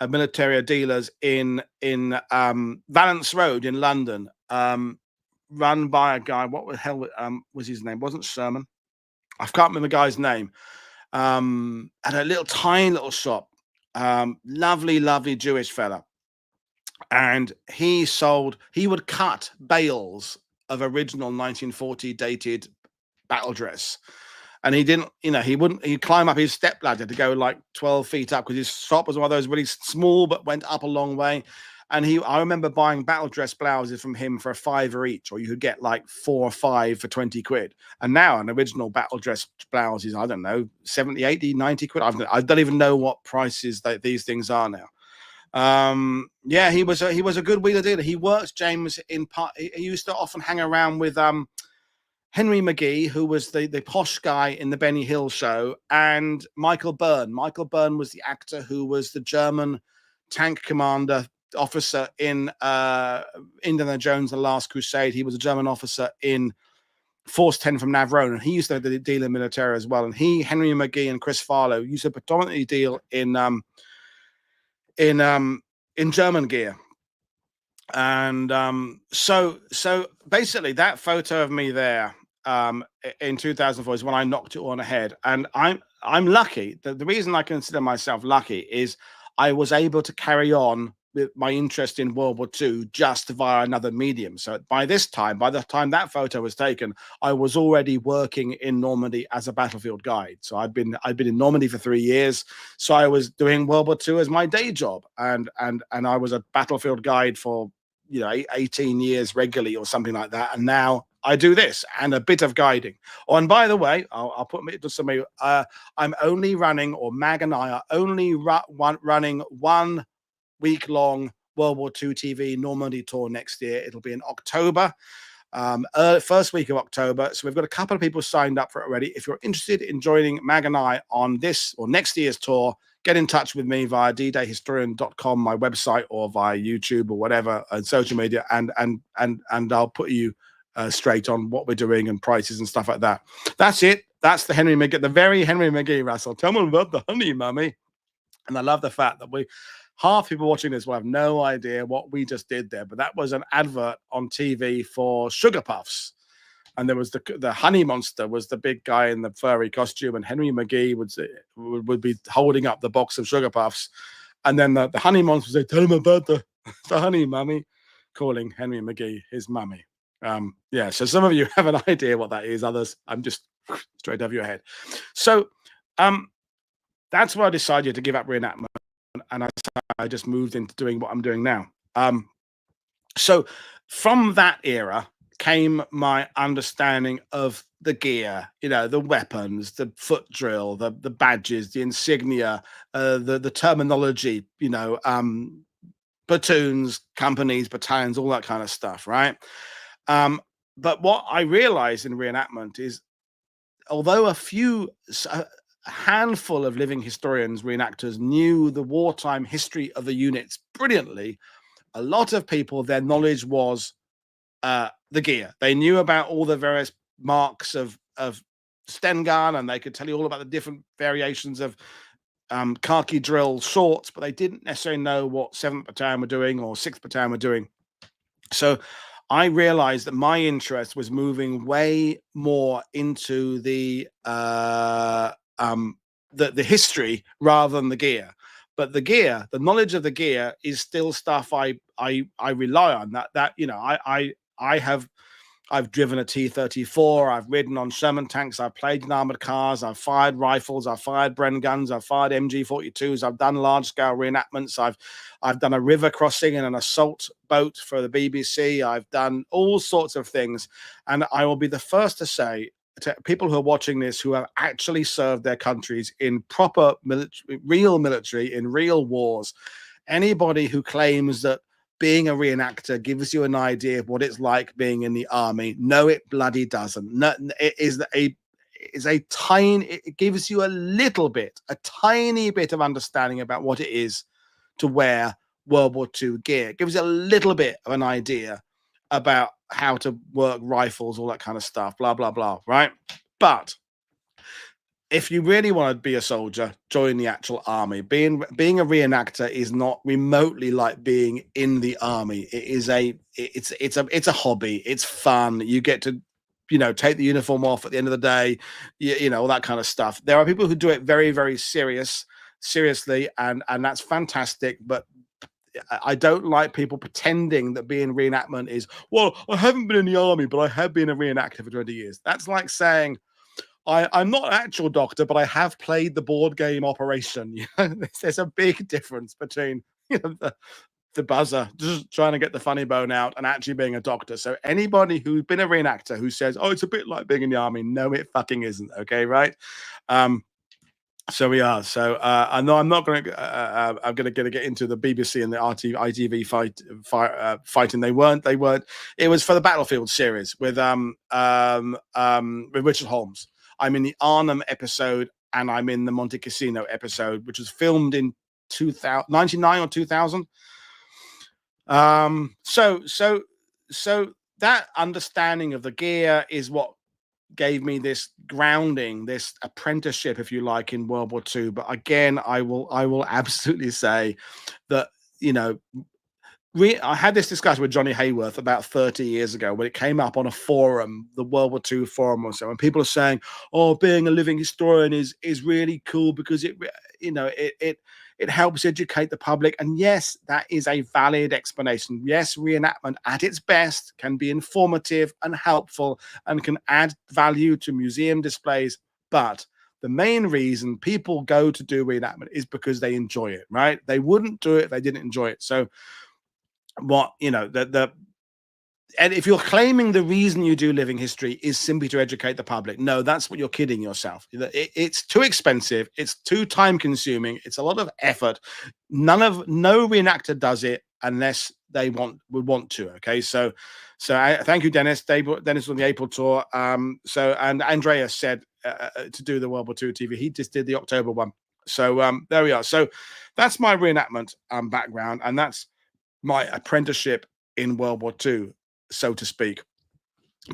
military dealers in Valence Road in London, run by a guy. What the hell was his name? Wasn't Sherman? I can't remember the guy's name. At a tiny little shop, lovely Jewish fella, and he would cut bales of original 1940 dated battle dress. And he'd climb up his step ladder to go like 12 feet up, because his shop was one of those really small but went up a long way. And I remember buying battle dress blouses from him for $5 each, or you could get like 4 or 5 for 20 quid. And now an original battle dress blouse is, I don't know, 70, 80, 90 quid. I don't even know what prices these things are now. Yeah, he was a good wheeler dealer. He worked, James, he used to often hang around with Henry McGee, who was the posh guy in the Benny Hill show, and Michael Byrne. Michael Byrne was the actor who was the German tank commander officer in Indiana Jones: The Last Crusade. He was a German officer in Force 10 from Navarone, and he used to deal in military as well. And Henry McGee and Chris Farlow used to predominantly deal in German gear. And so basically that photo of me there in 2004 is when I knocked it on the head. And I'm lucky. The reason I consider myself lucky is I was able to carry on with my interest in World War II just via another medium. So by the time that photo was taken, I was already working in Normandy as a battlefield guide. So I'd been in Normandy for 3 years. So I was doing World War II as my day job, and I was a battlefield guide for 18 years regularly or something like that. And now I do this and a bit of guiding. Oh, and by the way, I'll put it to somebody. I'm only running, or Mag and I are only running 1 week-long World War II TV Normandy tour next year. It'll be in October, first week of October. So we've got a couple of people signed up for it already. If you're interested in joining Mag and I on this or next year's tour, get in touch with me via ddayhistorian.com, my website, or via YouTube or whatever, social media, and I'll put you straight on what we're doing and prices and stuff like that. That's it. That's the Henry McGee, the very Henry McGee, Russell. Tell me about the honey, mummy. And I love the fact that half people watching this will have no idea what we just did there, but that was an advert on TV for Sugar Puffs. And there was the honey monster was the big guy in the furry costume, and Henry McGee would be holding up the box of Sugar Puffs, and then the honey monster would say, "Tell him about the honey, mummy," calling Henry McGee his mummy. Yeah, so some of you have an idea what that is. Others, I'm just straight over your head. So that's why I decided to give up reenactment, and I just moved into doing what I'm doing now. So from that era came my understanding of the gear, the weapons, the foot drill, the badges, the insignia, the terminology, platoons, companies, battalions, all that kind of stuff, right? But what I realized in reenactment is, although a handful of living historians, reenactors, knew the wartime history of the units brilliantly, a lot of people, their knowledge was the gear. They knew about all the various marks of Sten gun, and they could tell you all about the different variations of khaki drill shorts, but they didn't necessarily know what 7th Battalion were doing or 6th Battalion were doing. So I realized that my interest was moving way more into the history rather than the gear. But the gear, the knowledge of the gear, is still stuff I rely on. I've driven a T-34. I've ridden on Sherman tanks. I've played in armored cars. I've fired rifles. I've fired Bren guns. I've fired MG-42s. I've done large-scale reenactments. I've done a river crossing in an assault boat for the BBC. I've done all sorts of things, and I will be the first to say to people who are watching this who have actually served their countries in proper real military, in real wars, anybody who claims that being a reenactor gives you an idea of what it's like being in the army, no, it bloody doesn't. No, it gives you a tiny bit of understanding about what it is to wear World War II gear. It gives you a little bit of an idea about how to work rifles, all that kind of stuff, blah, blah, blah, right? But if you really want to be a soldier, join the actual army. Being a reenactor is not remotely like being in the army. It's a hobby. It's fun. You get to, take the uniform off at the end of the day, all that kind of stuff. There are people who do it very, very seriously, and that's fantastic. But I don't like people pretending that being reenactment is, well, I haven't been in the army, but I have been a reenactor for 20 years. That's like saying, I'm not an actual doctor, but I have played the board game Operation. There's a big difference between the buzzer just trying to get the funny bone out and actually being a doctor. So anybody who's been a reenactor who says, "Oh, it's a bit like being in the army," no, it fucking isn't. Okay, right? So we are. So I'm not going to. I'm going to get into the BBC and the ITV fighting. They weren't. It was for the Battlefield series with Richard Holmes. I'm in the Arnhem episode, and I'm in the Monte Cassino episode, which was filmed in 1999 or 2000. So that understanding of the gear is what gave me this grounding, this apprenticeship, if you like, in World War II. But again, I will absolutely say that, I had this discussion with Johnny Hayworth about 30 years ago when it came up on a forum, the World War II forum or so, and people are saying, "Oh, being a living historian is really cool because it helps educate the public." And yes, that is a valid explanation. Yes, reenactment at its best can be informative and helpful and can add value to museum displays, but the main reason people go to do reenactment is because they enjoy it, right? They wouldn't do it if they didn't enjoy it. So and if you're claiming the reason you do living history is simply to educate the public, no, that's what you're kidding yourself. It's too expensive. It's too time consuming. It's a lot of effort. No reenactor does it unless they would want to. Okay. So thank you, Dennis. Dennis on the April tour. And Andreas said to do the World War II TV. He just did the October one. So there we are. So that's my reenactment background. And that's my apprenticeship in World War II, so to speak.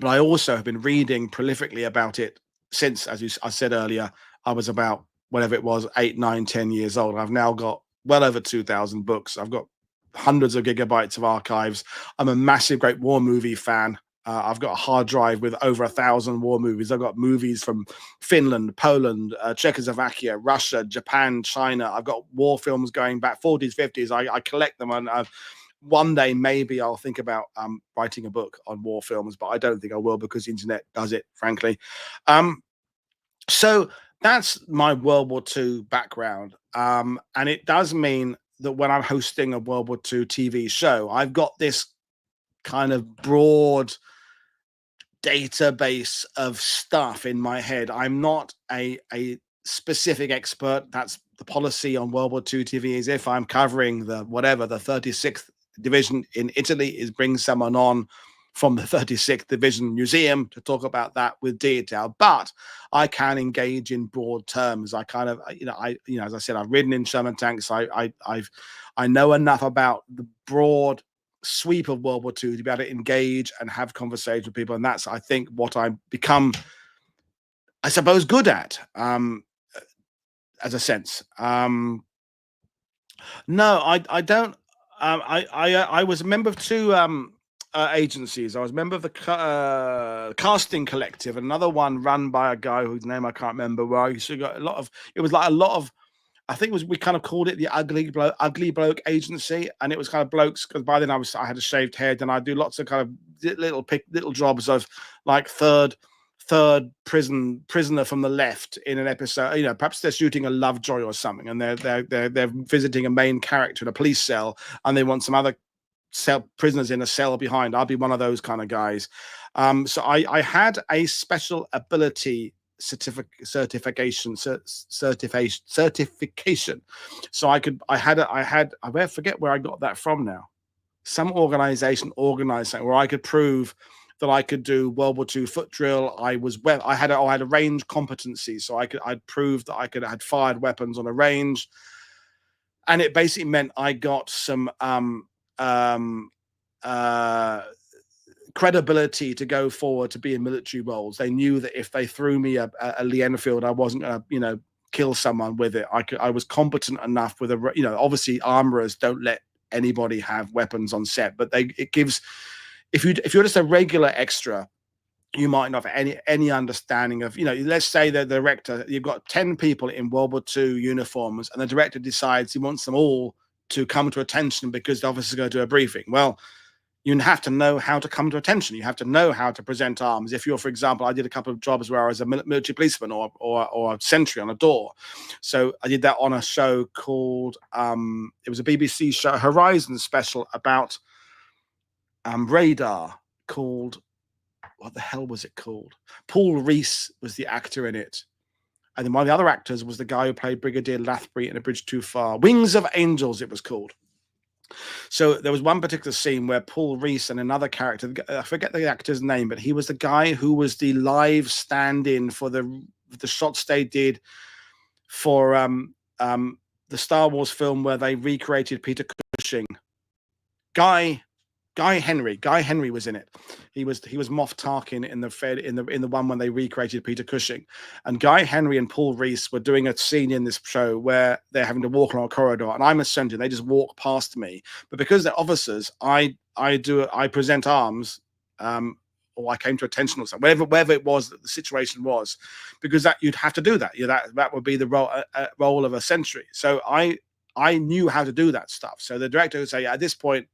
But I also have been reading prolifically about it since, as I said earlier, I was about, whatever it was, 8, 9, 10 years old. I've now got well over 2,000 books. I've got hundreds of gigabytes of archives. I'm a massive Great War movie fan. I've got a hard drive with over 1,000 war movies. I've got movies from Finland, Poland, Czechoslovakia, Russia, Japan, China. I've got war films going back 40s, 50s. I collect them, and one day maybe I'll think about writing a book on war films, but I don't think I will because the internet does it, frankly. So that's my World War II background. And it does mean that when I'm hosting a World War II TV show, I've got this kind of broad database of stuff in my head. I'm not a specific expert. That's the policy on World War II TV, is if I'm covering the 36th division in Italy, is bring someone on from the 36th Division Museum to talk about that with detail. But I can engage in broad terms. I kind of, as I said, I've ridden in Sherman tanks. I know enough about the broad sweep of World War II to be able to engage and have conversations with people. And that's, I think, what I've become, I suppose, good at, as a sense. No, I don't. I was a member of two agencies. I was a member of the casting collective, another one run by a guy whose name I can't remember, where I used to got a lot of, it was like a lot of, I think it was, we kind of called it the ugly bloke agency, and it was kind of blokes, because by then I had a shaved head, and I do lots of kind of little jobs of like third prisoner from the left in an episode. Perhaps they're shooting a Lovejoy or something, and they're visiting a main character in a police cell, and they want some other prisoners in a cell behind. I'll be one of those kind of guys. So I had a special ability certification. So I forget where I got that from now. Some organization organized something where I could prove that I could do World War II foot drill. I had a range competency, so I'd proved that I had fired weapons on a range, and it basically meant I got some credibility to go forward to be in military roles. They knew that if they threw me a Lee Enfield, I wasn't going to kill someone with it. I was competent enough with obviously armorers don't let anybody have weapons on set, but it gives, if you're just a regular extra, you might not have any understanding of, let's say that the director, you've got 10 people in World War II uniforms, and the director decides he wants them all to come to attention because the officers are going to do a briefing. Well, you have to know how to come to attention. You have to know how to present arms. If you're, for example, I did a couple of jobs where I was a military policeman or a sentry on a door. So I did that on a show called, it was a BBC show, Horizon special about radar, called, what the hell was it called? Paul Reese was the actor in it. And then one of the other actors was the guy who played Brigadier Lathbury in A Bridge Too Far. Wings of Angels, it was called. So there was one particular scene where Paul Reese and another character, I forget the actor's name, but he was the guy who was the live stand-in for the shots they did for the Star Wars film where they recreated Peter Cushing. Guy Henry was in it. He was Moff Tarkin in the one when they recreated Peter Cushing, and Guy Henry and Paul Reese were doing a scene in this show where they're having to walk along a corridor, and I'm a sentry. They just walk past me, but because they're officers, I present arms, or I came to attention or something, whatever it was that the situation was, because that you'd have to do that. That would be the role of a sentry. So I knew how to do that stuff. So the director would say, at this point,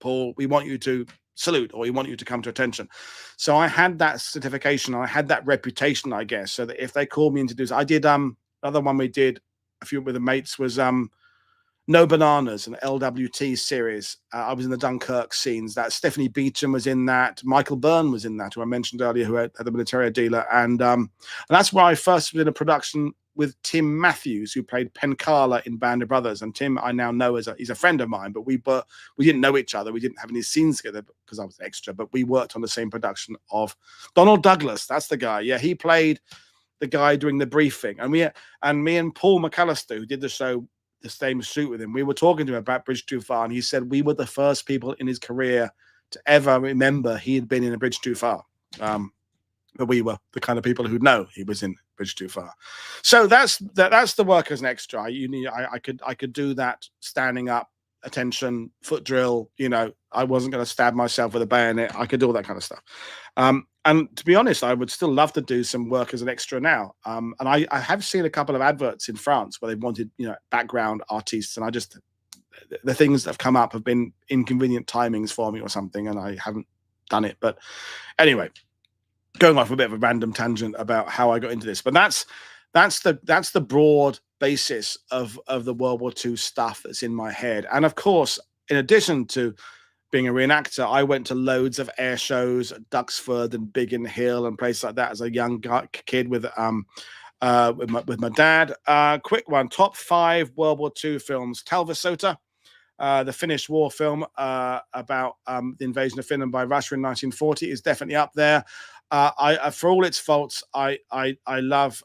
Paul, we want you to salute, or we want you to come to attention. So I had that certification, I had that reputation, I guess, so that if they called me in to do so, I did another one we did a few with the mates was No Bananas, an LWT series. I was in the Dunkirk scenes. That Stephanie Beecham was in that. Michael Byrne was in that, who I mentioned earlier, who had the military dealer, and that's where I first was in a production with Tim Matthews, who played Pencala in Band of Brothers. And Tim, I now know he's a friend of mine, but we didn't know each other. We didn't have any scenes together because I was extra, but we worked on the same production of Donald Douglas. That's the guy. Yeah, he played the guy doing the briefing. And me and Paul McAllister, who did the show, the same shoot with him, we were talking to him about Bridge Too Far, and he said we were the first people in his career to ever remember he had been in A Bridge Too Far. But we were the kind of people who know he was in Bridge Too Far. So that's the work as an extra. I could do that standing up, attention, foot drill. I wasn't going to stab myself with a bayonet. I could do all that kind of stuff. And to be honest, I would still love to do some work as an extra now. And I have seen a couple of adverts in France where they wanted background artists, and the things that have come up have been inconvenient timings for me or something, and I haven't done it. But anyway, going off a bit of a random tangent about how I got into this, but that's the broad basis of the World War II stuff that's in my head. And of course, in addition to being a reenactor, I went to loads of air shows at Duxford and Biggin Hill and places like that as a young kid with my dad. Quick one: top 5 World War II films. Talvisota, the Finnish war film about the invasion of Finland by Russia in 1940, is definitely up there. For all its faults, I love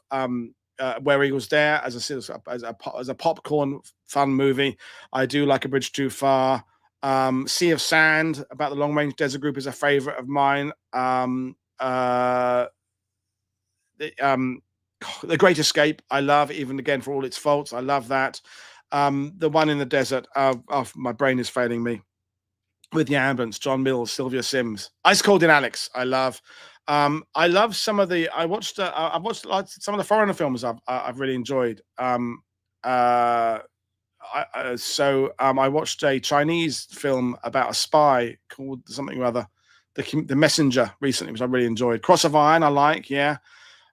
Where Eagles Dare as a popcorn fun movie. I do like A Bridge Too Far. Sea of Sand about the Long Range Desert Group is a favorite of mine. The Great Escape, I love, even again for all its faults. I love that. The one in the desert, my brain is failing me. With the ambulance, John Mills, Sylvia Sims. Ice Cold in Alex, I love. I love some of the. I've watched like some of the foreigner films I've really enjoyed. I watched a Chinese film about a spy called something or other, the Messenger, recently, which I really enjoyed. Cross of Iron, I like. Yeah.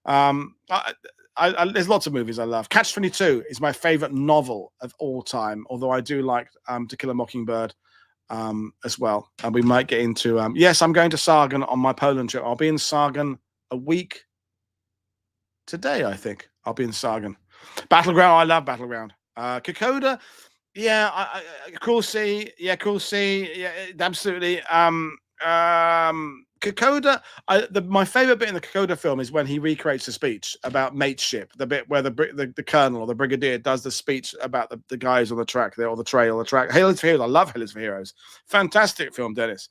There's lots of movies I love. Catch 22 is my favorite novel of all time, although I do like To Kill a Mockingbird as well. And we might get into yes, I'm going to Sargon on my Poland trip. I'll be in Sargon a week today, I think. I'll be in Sargon. Battleground, I love Battleground. Kokoda, yeah, Cruel Sea, yeah, Cruel Sea, yeah, absolutely. Kokoda, my favorite bit in the Kokoda film is when he recreates the speech about mateship, the bit where the colonel or the brigadier does the speech about the guys on the track there, or the trail, the track. Hail is for Heroes, I love Hail is for Heroes. Fantastic film, Dennis.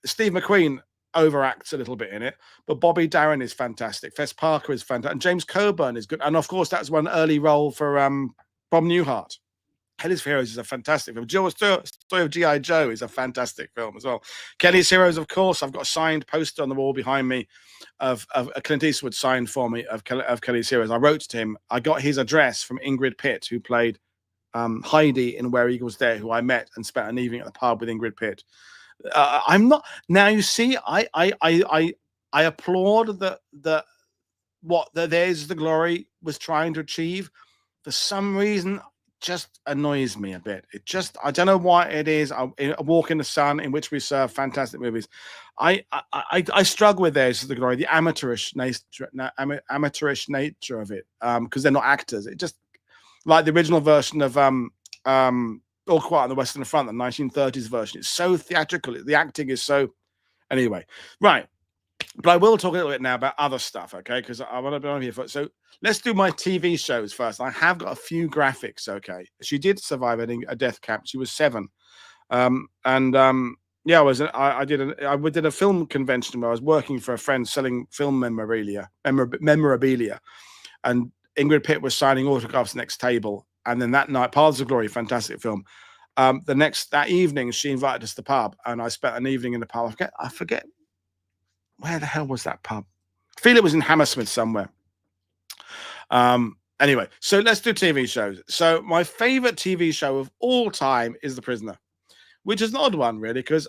Steve McQueen overacts a little bit in it, but Bobby Darin is fantastic. Fess Parker is fantastic, and James Coburn is good. And of course, that's one early role for Bob Newhart. Hell is for Heroes is a fantastic film. Story of G.I. Joe is a fantastic film as well. Kelly's Heroes, of course. I've got a signed poster on the wall behind me of Clint Eastwood signed for me of Kelly's Heroes. I wrote to him. I got his address from Ingrid Pitt, who played Heidi in Where Eagles Dare, who I met and spent an evening at the pub with Ingrid Pitt. I'm not now. You see, I applaud what There's the Glory was trying to achieve. For some reason, just annoys me a bit. I don't know why it is. A Walk in the Sun, In Which We Serve, fantastic movies. I struggle with There's the Glory, the amateurish nature of it, because they're not actors. It just, like the original version of All Quiet on the Western Front, the 1930s version. It's so theatrical. The acting is so. Anyway, right. But I will talk a little bit now about other stuff, okay? Because I want to be on here for. So let's do my TV shows first. I have got a few graphics, okay? She did survive a death camp. She was 7, yeah, I did a film convention where I was working for a friend selling film memorabilia, and Ingrid Pitt was signing autographs next table. And then that night, Paths of Glory, fantastic film. That evening, she invited us to the pub, and I spent an evening in the pub. I forget. Where the hell was that pub? I feel it was in Hammersmith somewhere. Anyway, so let's do TV shows. So my favorite TV show of all time is The Prisoner, which is an odd one, really, because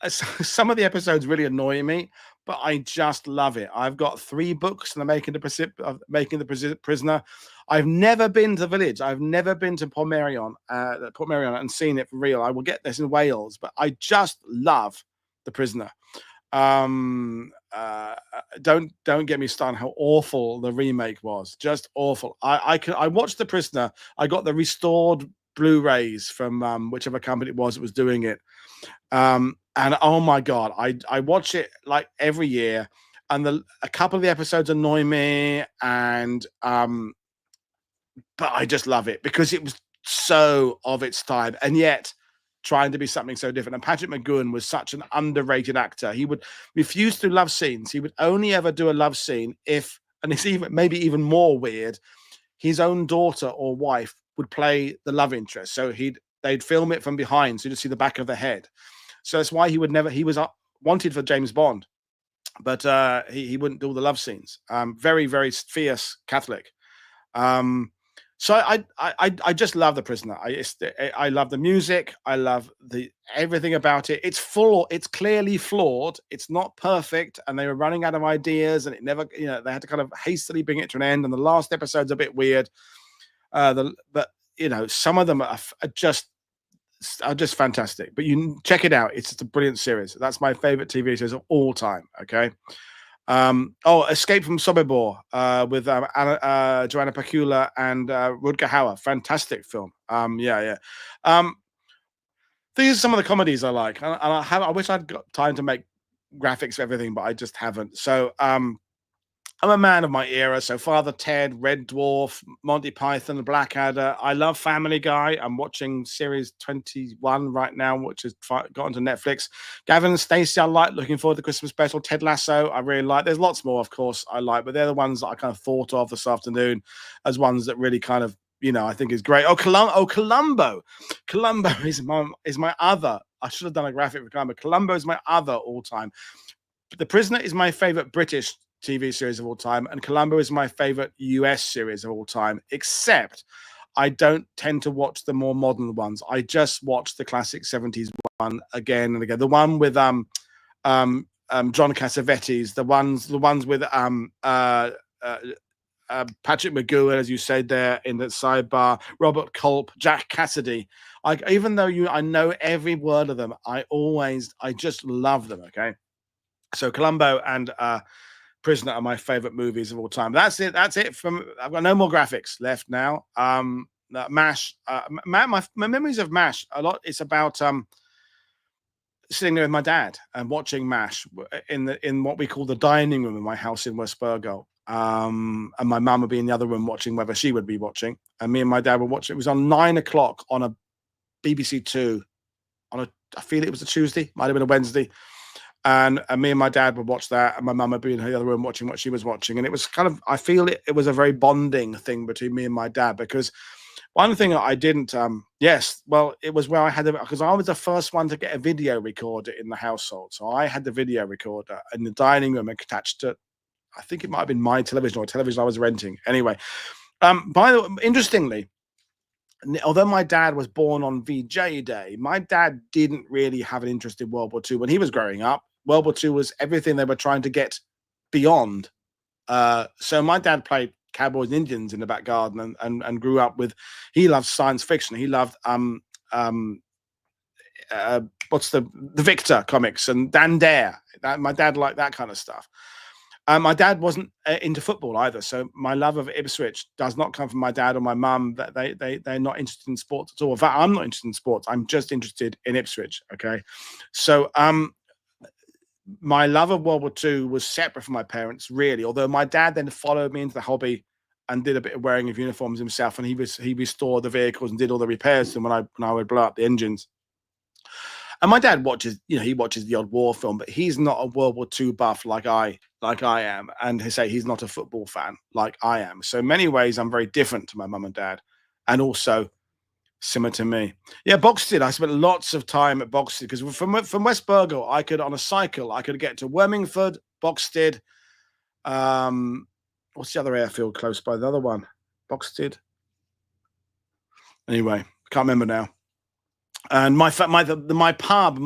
some of the episodes really annoy me, but I just love it. I've got 3 books and I'm making the Prisoner. I've never been to the village. I've never been to Portmeirion and seen it for real. I will get this in Wales, but I just love The Prisoner. Don't get me started how awful the remake was. Just awful. I watched The Prisoner. I got the restored Blu-rays from whichever company it was that was doing it. And oh my god, I watch it like every year, and a couple of the episodes annoy me, and but I just love it because it was so of its time, and yet trying to be something so different. And Patrick McGoohan was such an underrated actor. He would refuse to do love scenes. He would only ever do a love scene if, and it's maybe even more weird, his own daughter or wife would play the love interest. So they'd film it from behind, so you'd see the back of the head. So that's why he was wanted for James Bond, but he wouldn't do the love scenes. Very, very fierce Catholic. So I just love The Prisoner. I love the music. I love everything about it. It's clearly flawed. It's not perfect, and they were running out of ideas, and it never, they had to kind of hastily bring it to an end. And the last episode's a bit weird. But some of them are just are just fantastic. But you check it out; it's just a brilliant series. That's my favorite TV series of all time. Okay. Oh, Escape from Sobibor with Joanna Pacula and Rutger Hauer. Fantastic film. Yeah, yeah. Um, these are some of the comedies I like. I wish I'd got time to make graphics for everything, but I just haven't. So I'm a man of my era. So Father Ted, Red Dwarf, Monty Python, Blackadder. I love Family Guy. I'm watching series 21 right now, which has got onto Netflix. Gavin and Stacey, I like. Looking forward to the Christmas special. Ted Lasso, I really like. There's lots more, of course, I like, but they're the ones that I kind of thought of this afternoon as ones that really kind of, I think is great. Columbo. Columbo is my other. I should have done a graphic for Columbo. Columbo is my other all time. The Prisoner is my favorite British TV series of all time, and Columbo is my favorite US series of all time, except I don't tend to watch the more modern ones. I just watch the classic 70s one again and again. The one with John Cassavetes, the ones with Patrick McGowan, as you said there in the sidebar, Robert Culp, Jack Cassidy. Even though I know every word of them, I just love them. Okay, so Columbo and Prisoner are my favorite movies of all time. That's it. I've got no more graphics left now. MASH. My memories of MASH a lot. It's about sitting there with my dad and watching MASH in what we call the dining room in my house in West Burgo. And my mum would be in the other room watching whether she would be watching, and me and my dad would watch. It was on 9 o'clock on a BBC Two I feel it was a Tuesday, might have been a Wednesday. And me and my dad would watch that, and my mum would be in her other room watching what she was watching. And it was kind of, I feel it was a very bonding thing between me and my dad, because one thing that I didn't, it was where I had, because I was the first one to get a video recorder in the household. So I had the video recorder in the dining room attached to, I think it might have been my television or a television I was renting. Anyway, interestingly, although my dad was born on VJ Day, my dad didn't really have an interest in World War II when he was growing up. World War II was everything they were trying to get beyond. So my dad played cowboys and Indians in the back garden and grew up with, he loved science fiction. He loved what's the Victor comics and Dan Dare. My dad liked that kind of stuff. My dad wasn't into football either, so my love of Ipswich does not come from my dad or my mum. That they're not interested in sports at all. In fact, I'm not interested in sports. I'm just interested in Ipswich. Okay, so my love of World War II was separate from my parents, really. Although my dad then followed me into the hobby and did a bit of wearing of uniforms himself, and he restored the vehicles and did all the repairs to them when I would blow up the engines. And my dad watches, he watches the odd war film, but he's not a World War II buff like I am. And he's not a football fan like I am. So in many ways, I'm very different to my mum and dad, and also similar to me. Yeah, Boxted. I spent lots of time at Boxted because from West Burgo, I could, on a cycle, I could get to Wormingford, Boxted. What's the other airfield close by? The other one, Boxted. Anyway, can't remember now. And my pub,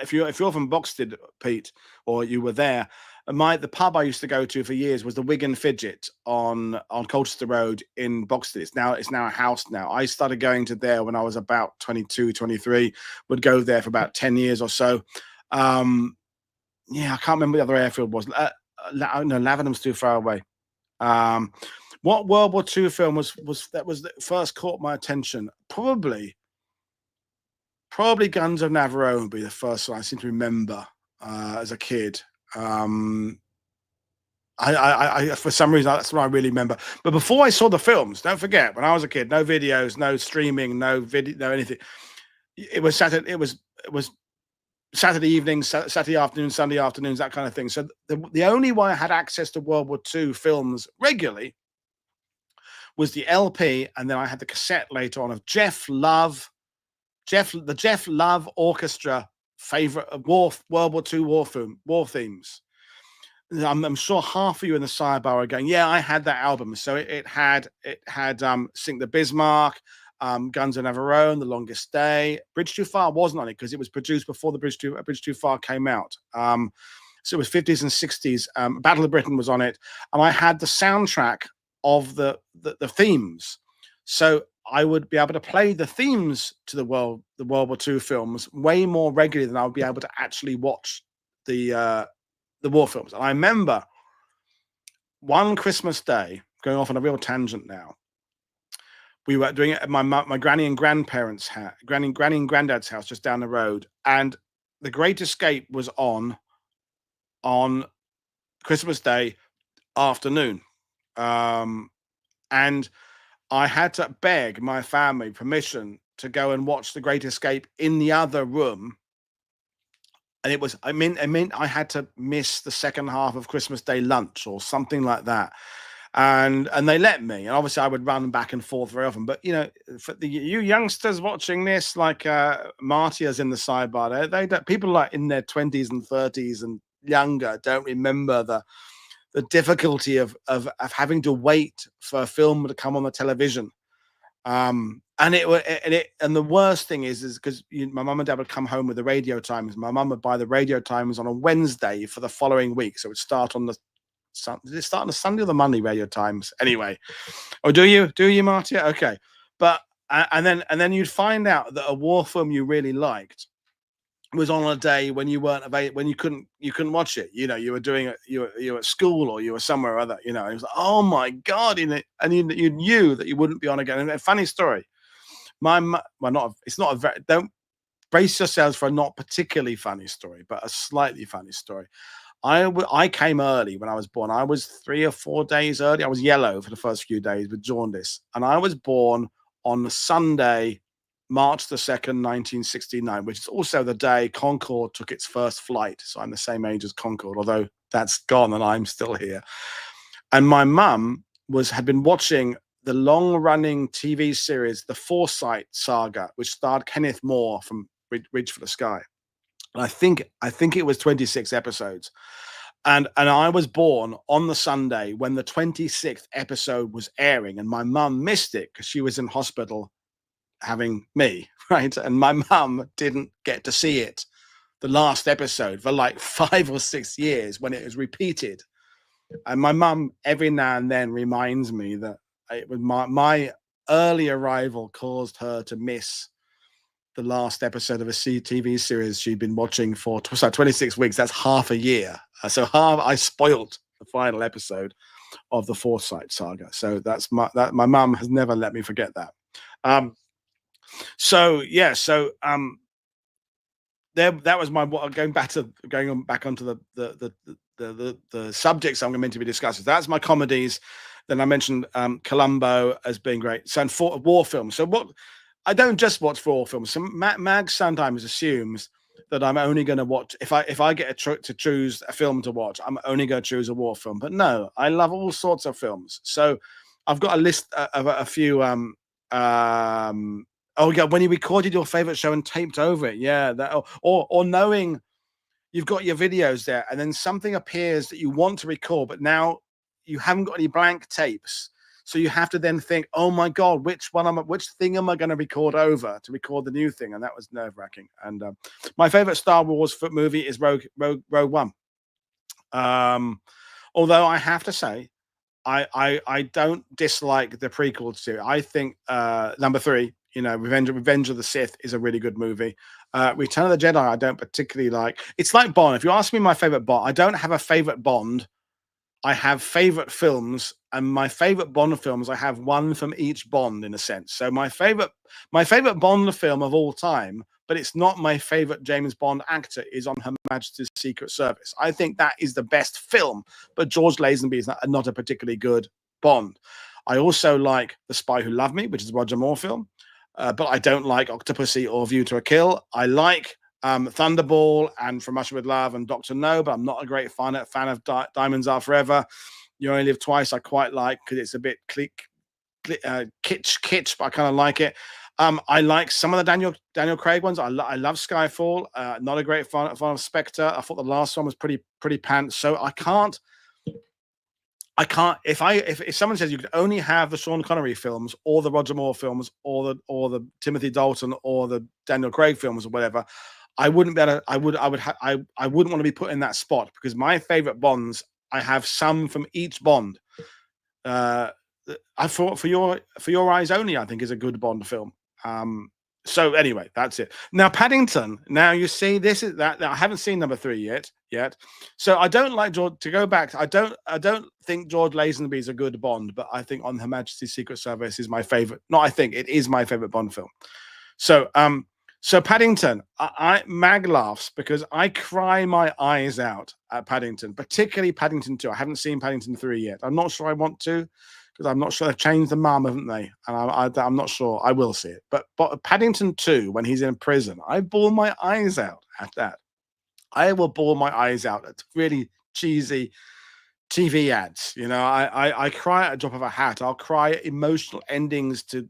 if you're from Boxted, Pete, or you were there, the pub I used to go to for years was the Wigan Fidget on Colchester Road in Boxted. It's now a house now. I started going to there when I was about 22, 23. Would go there for about 10 years or so. I can't remember what the other airfield was. No, Lavenham's too far away. What World War II film was that first caught my attention? Probably Guns of Navarone would be the first one I seem to remember as a kid. I for some reason that's what I really remember. But before I saw the films, don't forget, when I was a kid, no videos, no streaming, no video, no anything. It was Saturday. It was Saturday evenings, Saturday afternoons, Sunday afternoons, that kind of thing. So the only way I had access to World War II films regularly was the LP, and then I had the cassette later on of Jeff Love Orchestra favorite World War II war themes. I'm sure half of you in the sidebar are going, yeah, I had that album. So it had Sink the Bismarck, Guns of Navarone, The Longest Day. Bridge Too Far wasn't on it because it was produced before the Bridge Too Far came out. So it was 50s and 60s. Battle of Britain was on it, and I had the soundtrack of the themes. So I would be able to play the themes to the World War II films way more regularly than I would be able to actually watch the war films. And I remember one Christmas day, going off on a real tangent now, we were doing it at my granny and grandparents' house, granny and granddad's house just down the road, and The Great Escape was on Christmas Day afternoon, and I had to beg my family permission to go and watch The Great Escape in the other room. And I mean, I had to miss the second half of Christmas Day lunch or something like that. And they let me. And obviously I would run back and forth very often. But, you know, for you youngsters watching this, like Marty is in the sidebar, they don't, people like in their 20s and 30s and younger don't remember the difficulty of having to wait for a film to come on the television. And the worst thing is because my mum and dad would come home with the Radio Times. My mum would buy the Radio Times on a Wednesday for the following week, so it would start on the did it start on the Sunday or the Monday, Radio Times? Anyway, or do you, Marty? Okay, but and then you'd find out that a war film you really liked was on a day when you weren't available, when you couldn't watch it. You know, you were doing it, you were at school or you were somewhere or other. You know, it was like, oh my god, and you knew that you wouldn't be on again. And a funny story, it's not a very, don't brace yourselves for a not particularly funny story, but a slightly funny story. I came early when I was born. I was 3 or 4 days early. I was yellow for the first few days with jaundice, and I was born on the Sunday, March the 2nd, 1969, which is also the day Concorde took its first flight. So I'm the same age as Concorde, although that's gone and I'm still here. And my mum had been watching the long-running TV series, The Forsyte Saga, which starred Kenneth More from Reach for the Sky. And I think it was 26 episodes. And I was born on the Sunday when the 26th episode was airing, and my mum missed it because she was in hospital having me, right? And my mum didn't get to see it, the last episode, for like 5 or 6 years when it was repeated. And my mum every now and then reminds me that it was my early arrival caused her to miss the last episode of a TV series she'd been watching for 26 weeks. That's half a year. I spoilt the final episode of the Forsyte Saga. So my mum has never let me forget that. That was my going back onto the subjects I'm meant to be discussing. That's my comedies. Then I mentioned Columbo as being great. So, and for war films. So what? I don't just watch war films. So Mag sometimes assumes that I'm only going to watch, if I get to choose a film to watch, I'm only going to choose a war film. But no, I love all sorts of films. So I've got a list of a few. Oh yeah, when you recorded your favorite show and taped over it, yeah, that, or knowing you've got your videos there, and then something appears that you want to record, but now you haven't got any blank tapes. So you have to then think, oh my God, which thing am I going to record over to record the new thing? And that was nerve-wracking. And my favorite Star Wars movie is Rogue One. Although I have to say, I don't dislike the prequel series. I think number 3, you know, Revenge of the Sith is a really good movie. Return of the Jedi, I don't particularly like. It's like Bond. If you ask me my favorite Bond, I don't have a favorite Bond. I have favorite films, and my favorite Bond films, I have one from each Bond in a sense. So my favorite Bond film of all time, but it's not my favorite James Bond actor, is On Her Majesty's Secret Service. I think that is the best film, but George Lazenby is not a particularly good Bond. I also like The Spy Who Loved Me, which is a Roger Moore film, but I don't like Octopussy or View to a Kill. I like Thunderball and From Russia with Love and Dr. No, but I'm not a great fan of Diamonds Are Forever. You Only Live Twice, I quite like because it's a bit kitsch, but I kind of like it. I like some of the Daniel Craig ones. I love Skyfall. Not a great fan of Spectre. I thought the last one was pretty pants. So I can't. If someone says you could only have the Sean Connery films or the Roger Moore films or the Timothy Dalton or the Daniel Craig films or whatever, I wouldn't be able to, I wouldn't want to be put in that spot because my favorite Bonds, I have some from each Bond. I thought for your eyes only, I think is a good Bond film. Um, so anyway, that's it. Now Paddington. Now you see, this is that. Now, I haven't seen number 3 yet. So I don't like George to go back. I don't think George Lazenby is a good Bond, but I think On Her Majesty's Secret Service is my favorite. No, I think it is my favorite Bond film. So so Paddington, Mag laughs because I cry my eyes out at Paddington, particularly Paddington 2. I haven't seen Paddington 3 yet. I'm not sure I want to, because I'm not sure they've changed the mum, haven't they? And I'm not sure I will see it. But Paddington 2, when he's in prison, I bawl my eyes out at that. I will bawl my eyes out at really cheesy TV ads. You know, I cry at a drop of a hat. I'll cry at emotional endings to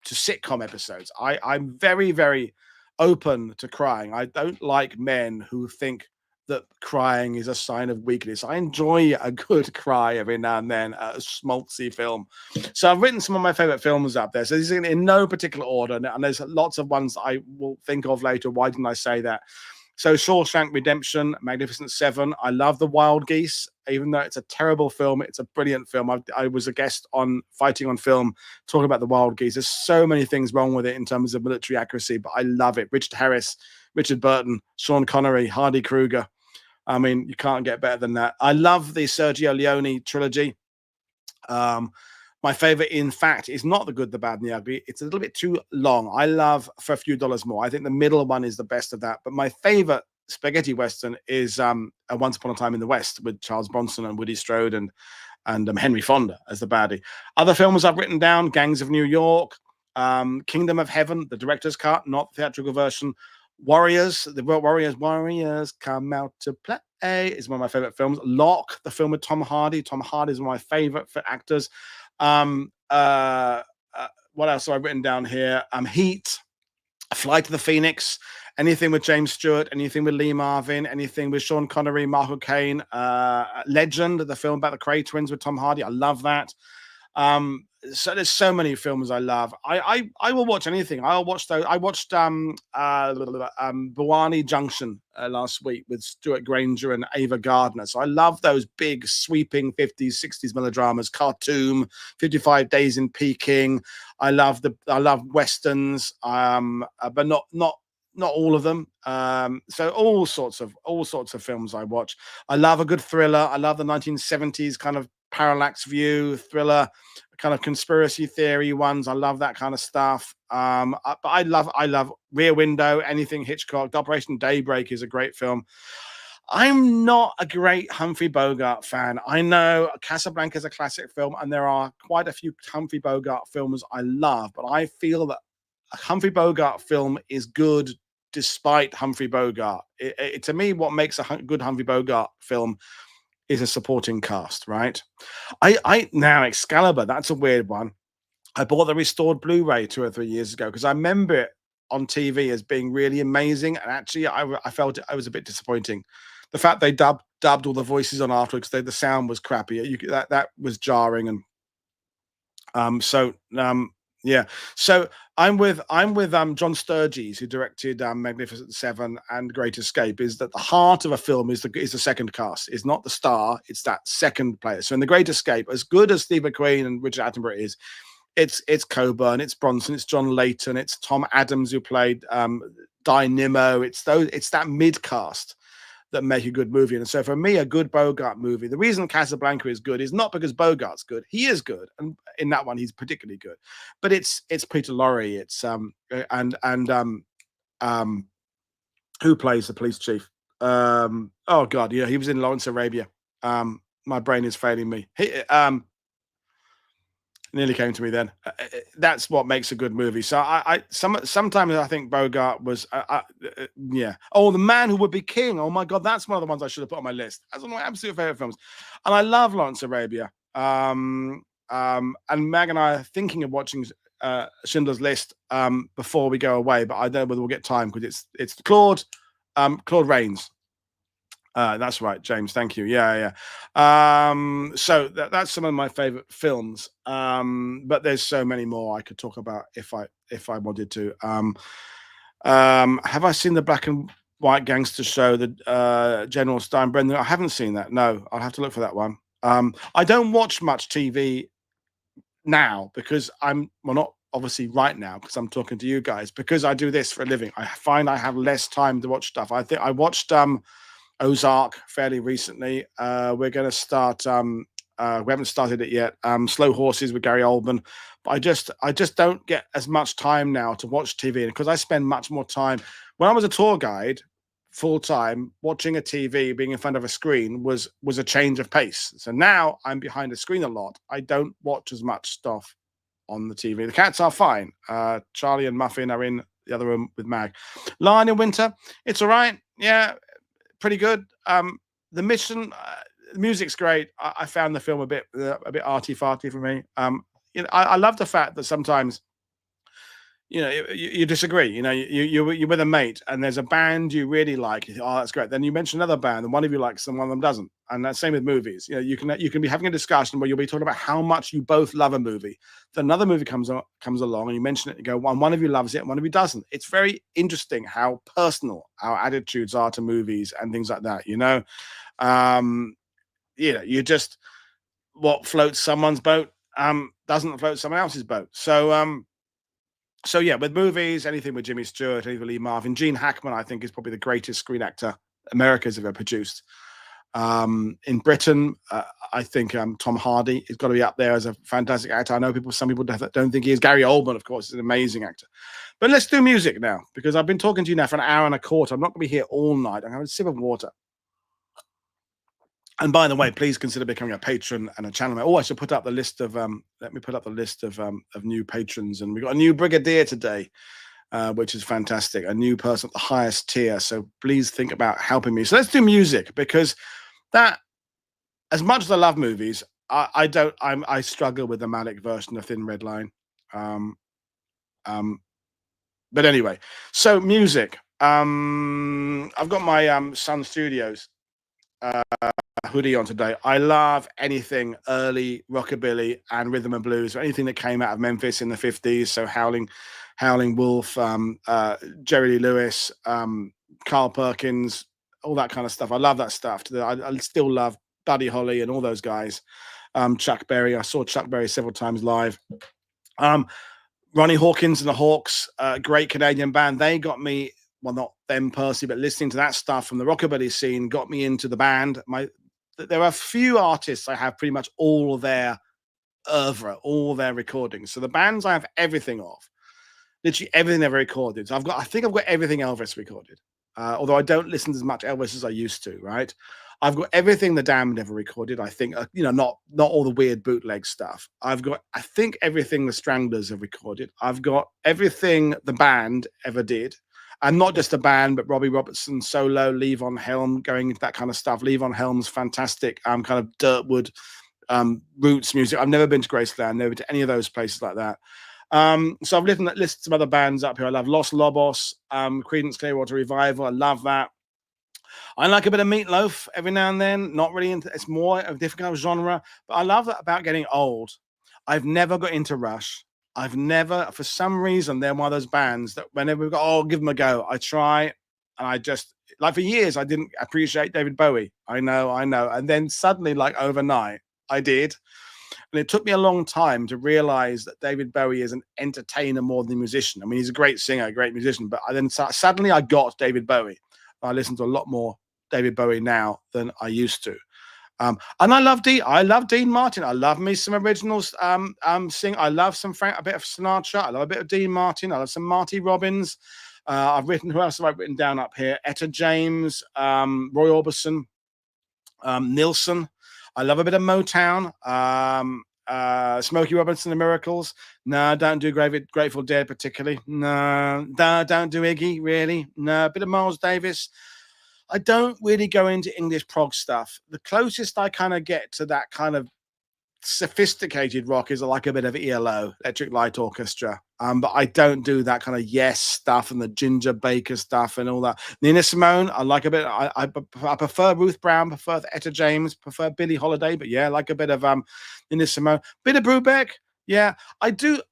sitcom episodes. I'm very, very open to crying. I don't like men who think that crying is a sign of weakness. I enjoy a good cry every now and then at a schmaltzy film. So I've written some of my favorite films up there. So these are in no particular order, and there's lots of ones I will think of later. Why didn't I say that? So Shawshank Redemption, Magnificent Seven. I love The Wild Geese, even though it's a terrible film. It's a brilliant film. I was a guest on Fighting on Film talking about The Wild Geese. There's so many things wrong with it in terms of military accuracy, but I love it. Richard Harris, Richard Burton, Sean Connery, Hardy Kruger. I mean, you can't get better than that. I love the Sergio Leone trilogy. My favorite, in fact, is not The Good, the Bad, and the Ugly. It's a little bit too long. I love For a Few Dollars More. I think the middle one is the best of that. But my favorite spaghetti western is Once Upon a Time in the West with Charles Bronson and Woody Strode and Henry Fonda as the baddie. Other films I've written down: Gangs of New York, Kingdom of Heaven, the director's cut, not the theatrical version. Warriors come out to play is one of my favorite films. Locke, the film with Tom Hardy. Tom Hardy is one of my favorite actors. What else have I written down here? Heat, Flight to the Phoenix, anything with James Stewart, anything with Lee Marvin, anything with Sean Connery, Michael Caine, Legend, the film about the Cray twins with Tom Hardy. I love that. So there's so many films I love. I will watch anything. I'll watch those. I watched Bawani Junction last week with Stuart Granger and Ava Gardner. So I love those big sweeping 50s, 60s melodramas. Khartoum, 55 Days in Peking. I love westerns, but not all of them. So all sorts of films I watch. I love a good thriller. I love the 1970s kind of parallax view thriller, kind of conspiracy theory ones. I love that kind of stuff. But I love Rear Window, anything Hitchcock. Operation Daybreak is a great film. I'm not a great Humphrey Bogart fan. I know Casablanca is a classic film, and there are quite a few Humphrey Bogart films I love, but I feel that a Humphrey Bogart film is good despite Humphrey Bogart. To me, what makes a good Humphrey Bogart film is a supporting cast, right? I now Excalibur, that's a weird one. I bought the restored Blu-ray 2 or 3 years ago because I remember it on TV as being really amazing, and actually I felt it was a bit disappointing. The fact they dubbed all the voices on afterwards, the sound was crappy. That was jarring, and yeah. So I'm with John Sturges, who directed Magnificent Seven and Great Escape. Is that the heart of a film is the second cast, is not the star, it's that second player. So in The Great Escape, as good as Steve McQueen and Richard Attenborough is, it's Coburn, it's Bronson, it's John Layton, it's Tom Adams who played Di Nimmo. It's that mid cast that make a good movie. And so for me, a good Bogart movie, the reason Casablanca is good is not because Bogart's good. He is good, and in that one he's particularly good. But it's Peter Lorre, it's who plays the police chief? Oh God, yeah, he was in Lawrence Arabia. My brain is failing me. Nearly came to me then. That's what makes a good movie. So sometimes I think Bogart was yeah. Oh, The Man Who Would Be King. Oh my God, that's one of the ones I should have put on my list. That's one of my absolute favorite films, and I love Lawrence Arabia. And Mag and I are thinking of watching Schindler's List before we go away, but I don't know whether we'll get time because it's Claude Rains. That's right, James. Thank you. Yeah. So that's some of my favorite films. But there's so many more I could talk about if I wanted to. Have I seen the black and white gangster show, the General Steinbrenner? I haven't seen that. No, I'll have to look for that one. I don't watch much TV now, because I'm, well, not obviously right now because I'm talking to you guys, because I do this for a living, I find I have less time to watch stuff. I think I watched Ozark fairly recently. We're going to start. We haven't started it yet. Slow Horses with Gary Oldman, but I just don't get as much time now to watch TV because I spend much more time. When I was a tour guide full time, watching a TV, being in front of a screen was a change of pace. So now I'm behind a screen a lot. I don't watch as much stuff on the TV. The cats are fine. Charlie and Muffin are in the other room with Mag. Lion in Winter, it's all right. Yeah, pretty good. The mission, the music's great. I found the film a bit arty farty for me. I love the fact that sometimes you disagree. You're with a mate and there's a band you really like. Oh, that's great. Then you mention another band and one of you likes them, one of them doesn't. And that's same with movies. You can be having a discussion where you'll be talking about how much you both love a movie. Then another movie comes along and you mention it. You go, one of you loves it, and one of you doesn't. It's very interesting how personal our attitudes are to movies and things like that. You just, what floats someone's boat doesn't float someone else's boat. So yeah, with movies, anything with Jimmy Stewart, anything with Lee Marvin, Gene Hackman, I think is probably the greatest screen actor America's ever produced. In Britain, I think Tom Hardy has got to be up there as a fantastic actor. I know some people don't think he is. Gary Oldman, of course, is an amazing actor. But let's do music now, because I've been talking to you now for an hour and a quarter. I'm not going to be here all night. I'm having a sip of water. And by the way, please consider becoming a patron and a channel member. Oh, I should put up the list of let me put up the list of new patrons. And we've got a new Brigadier today, which is fantastic. A new person at the highest tier. So please think about helping me. So let's do music, because that, as much as I love movies, I struggle with the Malick version of Thin Red Line. But anyway, so music. I've got my Sun Studios hoodie on today. I love anything early rockabilly and rhythm and blues, or anything that came out of Memphis in the 50s. So Howling Wolf, Jerry Lee Lewis, Carl Perkins, all that kind of stuff. I love that stuff. I still love Buddy Holly and all those guys. Chuck Berry. I saw Chuck Berry several times live. Ronnie Hawkins and the Hawks, great Canadian band. They got me, well, not them personally, but listening to that stuff from the rockabilly scene got me into the band. There are a few artists I have pretty much all their oeuvre, all their recordings. So the bands I have everything of, literally everything they've recorded. So I think I've got everything Elvis recorded, although I don't listen to as much Elvis as I used to, right? I've got everything the Damned ever recorded. I think, not all the weird bootleg stuff. I've got, I think, everything the Stranglers have recorded. I've got everything the band ever did. And not just a band, but Robbie Robertson solo, Levon Helm, going into that kind of stuff. Levon Helm's fantastic, kind of dirtwood roots music. I've never been to Graceland, never been to any of those places like that. So I've listed some other bands up here. I love Los Lobos, Creedence Clearwater Revival. I love that. I like a bit of Meatloaf every now and then. Not really into, it's more of a different kind of genre. But I love that about getting old. I've never got into Rush. I've never, for some reason, they're one of those bands that whenever we go, oh, give them a go. I try, and I just, like for years, I didn't appreciate David Bowie. I know. And then suddenly, like overnight, I did. And it took me a long time to realize that David Bowie is an entertainer more than a musician. I mean, he's a great singer, a great musician, but suddenly I got David Bowie. I listen to a lot more David Bowie now than I used to. And I love Dean Martin. I love me some originals. I love a bit of Sinatra. I love a bit of Dean Martin. I love some Marty Robbins. Who else have I written down up here? Etta James, Roy Orbison, Nilsson. I love a bit of Motown. Smokey Robinson and the Miracles. No, don't do Grateful Dead particularly. No, don't do Iggy, really. No, a bit of Miles Davis. I don't really go into English prog stuff. The closest I kind of get to that kind of sophisticated rock is like a bit of ELO, Electric Light Orchestra. But I don't do that kind of Yes stuff and the Ginger Baker stuff and all that. Nina Simone, I like a bit. I prefer Ruth Brown, prefer Etta James, prefer Billie Holiday. But yeah, I like a bit of Nina Simone, bit of Brubeck. Yeah, I do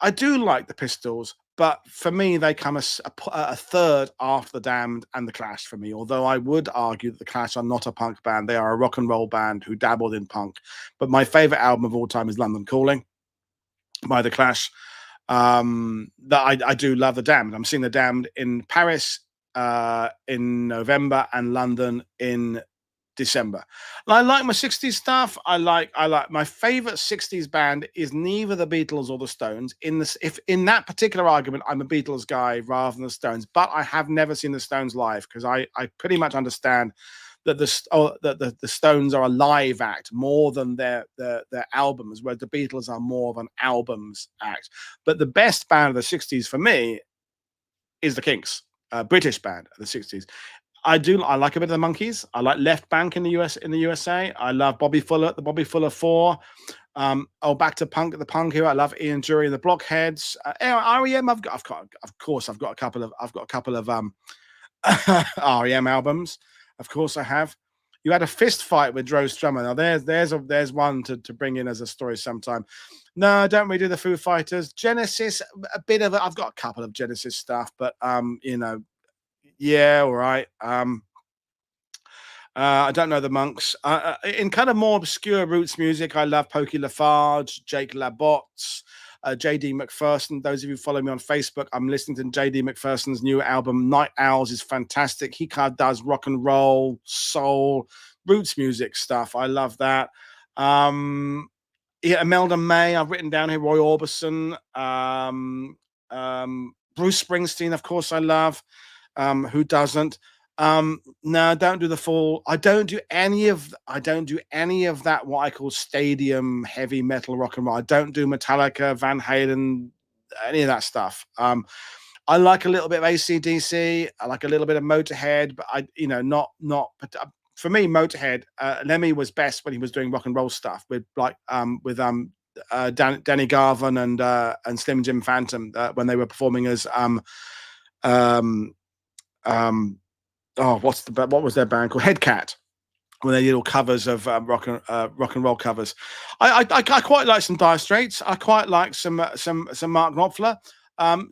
like the Pistols. But for me, they come a third after the Damned and the Clash for me. Although I would argue that the Clash are not a punk band. They are a rock and roll band who dabbled in punk. But my favorite album of all time is London Calling. by the Clash. That I do love the Damned. I'm seeing the Damned in Paris in November and London in December. And I like my 60s stuff. I like my favorite 60s band is neither the Beatles or the Stones. In this, if in that particular argument, I'm a Beatles guy rather than the Stones, but I have never seen the Stones live because I pretty much understand that the Stones are a live act more than their albums, where the Beatles are more of an albums act. But the best band of the 60s for me is the Kinks, a British band of the 60s. I like a bit of the Monkees. I like Left Bank in the USA. I love Bobby Fuller, the Bobby Fuller Four. Back to punk, the punk here. I love Ian Dury and the Blockheads. REM. Of course, I've got a couple of REM albums. Of course, I have. You had a fist fight with Joe Strummer. Now there's one to bring in as a story sometime. No, I don't really do the Foo Fighters. Genesis, a bit of it. I've got a couple of Genesis stuff, but yeah, all right. I don't know the Monks. In kind of more obscure roots music, I love Pokey Lafarge, Jake LaBotte, JD McPherson. Those of you who follow me on Facebook, I'm listening to JD McPherson's new album, Night Owls, is fantastic. He kind of does rock and roll, soul, roots music stuff. I love that. Yeah, Imelda May, I've written down here, Roy Orbison, Bruce Springsteen, of course, I love. Who doesn't? No, don't do the full. I don't do any of that. What I call stadium heavy metal rock and roll. I don't do Metallica, Van Halen, any of that stuff. I like a little bit of AC/DC. I like a little bit of Motorhead, but not. But for me, Motorhead, Lemmy was best when he was doing rock and roll stuff with Danny Garvin and Slim Jim Phantom when they were performing as what was their band called? Headcat, when they did all covers of rock and roll covers. I quite like some Dire Straits. I quite like some Mark Knopfler.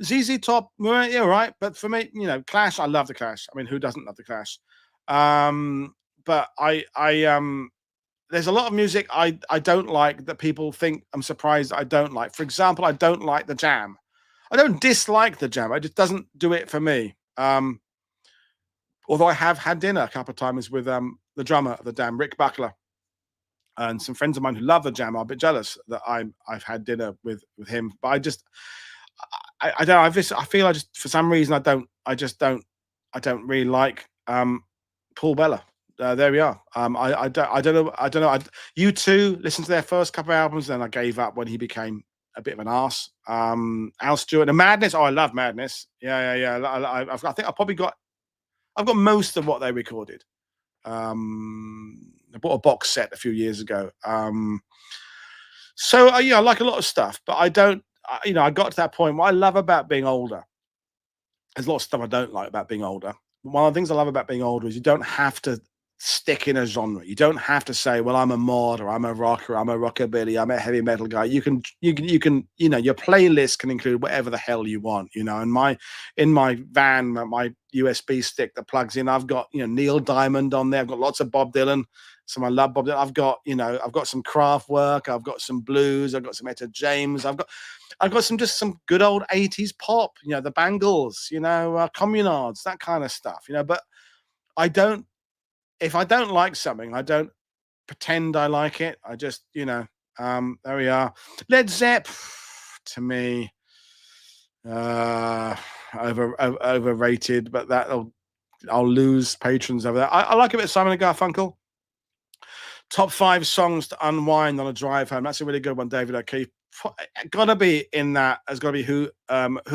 ZZ Top, yeah, right. But for me, Clash. I love the Clash. I mean, who doesn't love the Clash? But there's a lot of music I don't like that people think I'm surprised I don't like. For example, I don't like the Jam. I don't dislike the Jam. It just doesn't do it for me. Although I have had dinner a couple of times with the drummer of the Jam, Rick Buckler, and some friends of mine who love the Jam are a bit jealous that I've had dinner with him. But I don't. I feel for some reason I don't really like Paul Weller. There we are. I don't know. U2 listened to their first couple of albums, then I gave up when he became a bit of an arse. Al Stewart and Madness. Oh, I love Madness. Yeah. I think I've got most of what they recorded. I bought a box set a few years ago. So I like a lot of stuff, but I don't. I got to that point. What I love about being older, there's a lot of stuff I don't like about being older. One of the things I love about being older is you don't have to stick in a genre. You don't have to say, well, I'm a mod, or I'm a rocker, I'm a rockabilly, I'm a heavy metal guy. You can your playlist can include whatever the hell you want, in my van, my USB stick that plugs in, I've got Neil Diamond on there. I've got lots of Bob Dylan. I love Bob Dylan. I've got some Kraftwerk, I've got some blues, I've got some Etta James, I've got some good old 80s pop, the Bangles, Communards, that kind of stuff, but if I don't like something, I don't pretend I like it. I just, there we are. Led Zepp, to me, overrated, but I'll lose patrons over that. I like a bit of Simon and Garfunkel. Top 5 songs to unwind on a drive home. That's a really good one, David O'Keefe. Gotta be in that. Has got to be Who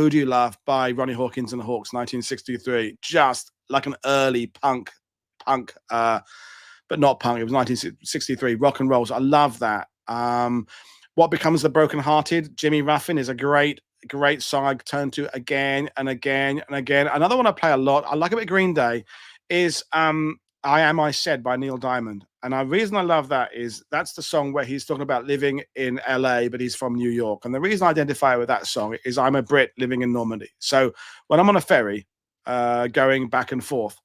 Do You Love by Ronnie Hawkins and the Hawks, 1963. Just like an early punk, but not punk. It was 1963 rock and rolls. I love that. What Becomes the Broken Hearted, Jimmy Ruffin, is a great song I turn to again and again and again. Another one I play a lot, I like a bit of Green Day, is I Am I Said by Neil Diamond. And the reason I love that is that's the song where he's talking about living in LA, but he's from New York. And the reason I identify with that song is I'm a Brit living in Normandy. So when I'm on a ferry going back and forth,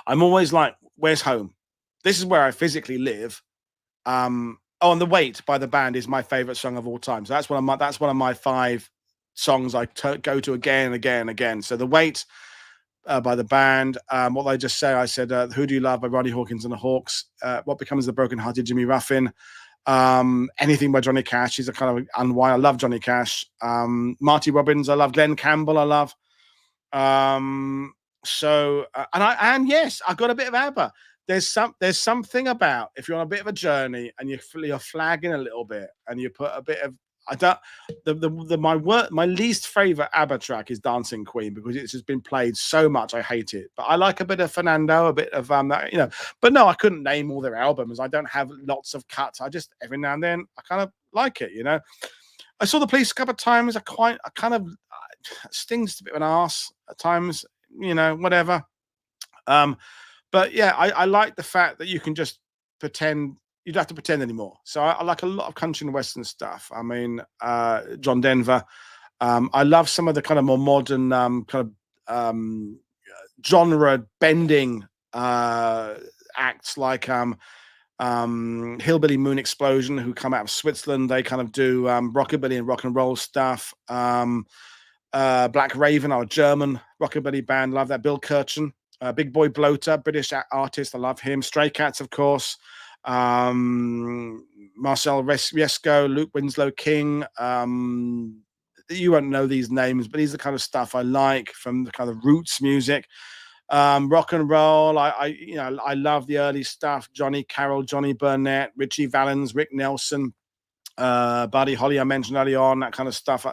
I'm always like, where's home? This is where I physically live. Oh, and The Wait by the band is my favorite song of all time. So that's one of my 5 songs I go to again and again and again. So The Wait by the band. What did I just say? I said Who Do You Love by Ronnie Hawkins and the Hawks. What Becomes the Broken Hearted Jimmy Ruffin. Anything by Johnny Cash. He's a kind of unwind. I love Johnny Cash. Marty Robbins. I love Glenn Campbell. I love. And yes, I got a bit of ABBA. There's something about if you're on a bit of a journey and you're flagging a little bit and you put a bit of my least favorite ABBA track is Dancing Queen because it's just been played so much I hate it. But I like a bit of Fernando, a bit of that, you know. But no, I couldn't name all their albums. I don't have lots of cuts. I just every now and then I kind of like it, you know. I saw The Police a couple of times. I kind of stings a bit of an arse at times, you know, whatever. But yeah, I like the fact that you can just pretend. You don't have to pretend anymore. So I like a lot of country and western stuff. I mean, John Denver. I love some of the kind of more modern genre bending acts like Hillbilly Moon Explosion, who come out of Switzerland. They kind of do rockabilly and rock and roll stuff. Black Raven, our German rockabilly band, love that. Bill Kirchen, Big Boy Bloater, British artist, I love him. Stray Cats, of course. Marcel Riesco, Luke Winslow King. You won't know these names, but these are the kind of stuff I like from the kind of roots music. Rock and roll. I love the early stuff. Johnny Carroll, Johnny Burnett, Richie Valens, Rick Nelson, Buddy Holly, I mentioned early on, that kind of stuff.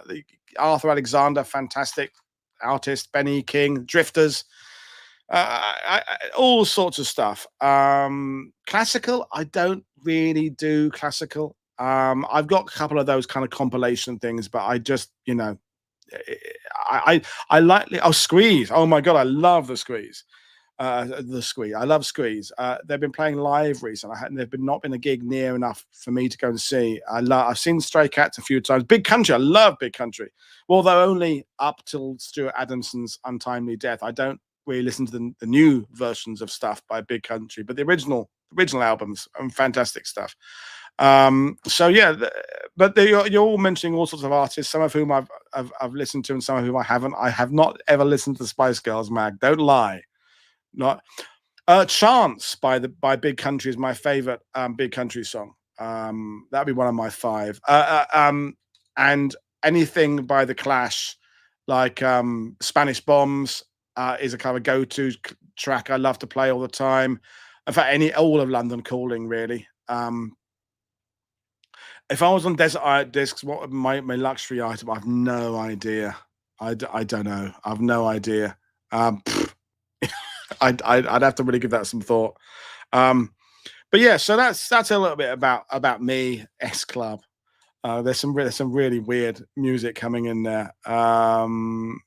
Arthur Alexander, fantastic artist. Benny King, Drifters. All sorts of stuff. Classical, I don't really do classical. I've got a couple of those kind of compilation things, but I just, you know, I like Squeeze. Oh my god, I love the Squeeze. I love Squeeze. They've been playing live recently. They've not been a gig near enough for me to go and see. I've seen Stray Cats a few times. Big Country, I love Big Country. Although only up till Stuart Adamson's untimely death. I don't really listen to the new versions of stuff by Big Country, but the original albums, fantastic stuff. So yeah, but you're all mentioning all sorts of artists, some of whom I've listened to and some of whom I haven't. I have not ever listened to the Spice Girls, Mag. Don't lie. Not Chance by Big Country is my favorite Big Country song. That'd be one of my 5. And anything by The Clash, like Spanish Bombs, is a kind of go-to track I love to play all the time. In fact, all of London Calling, really. If I was on Desert Discs, what would my luxury item? I have no idea. I don't know. I have no idea. I'd have to really give that some thought. But yeah, so that's a little bit about me, S Club. There's some really weird music coming in there. Weren't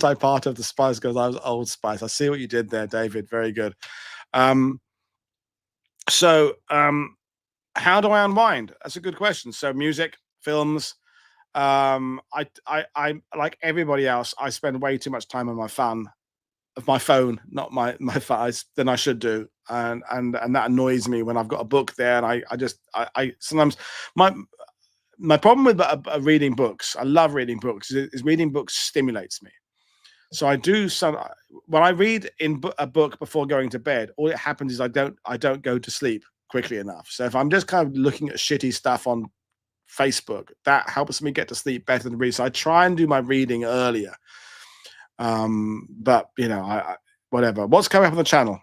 I part of the Spice Girls? I was Old Spice. I see what you did there, David. Very good. How do I unwind? That's a good question. So music, films. I like everybody else. I spend way too much time on my phone, not my phone, than I should do, and that annoys me when I've got a book there, and I sometimes my problem with reading books. I love reading books. Is reading books stimulates me. So I do when I read a book before going to bed, all it happens is I don't go to sleep quickly enough. So if I'm just kind of looking at shitty stuff on Facebook, that helps me get to sleep better than read. So I try and do my reading earlier. But you know, I whatever. What's coming up on the channel?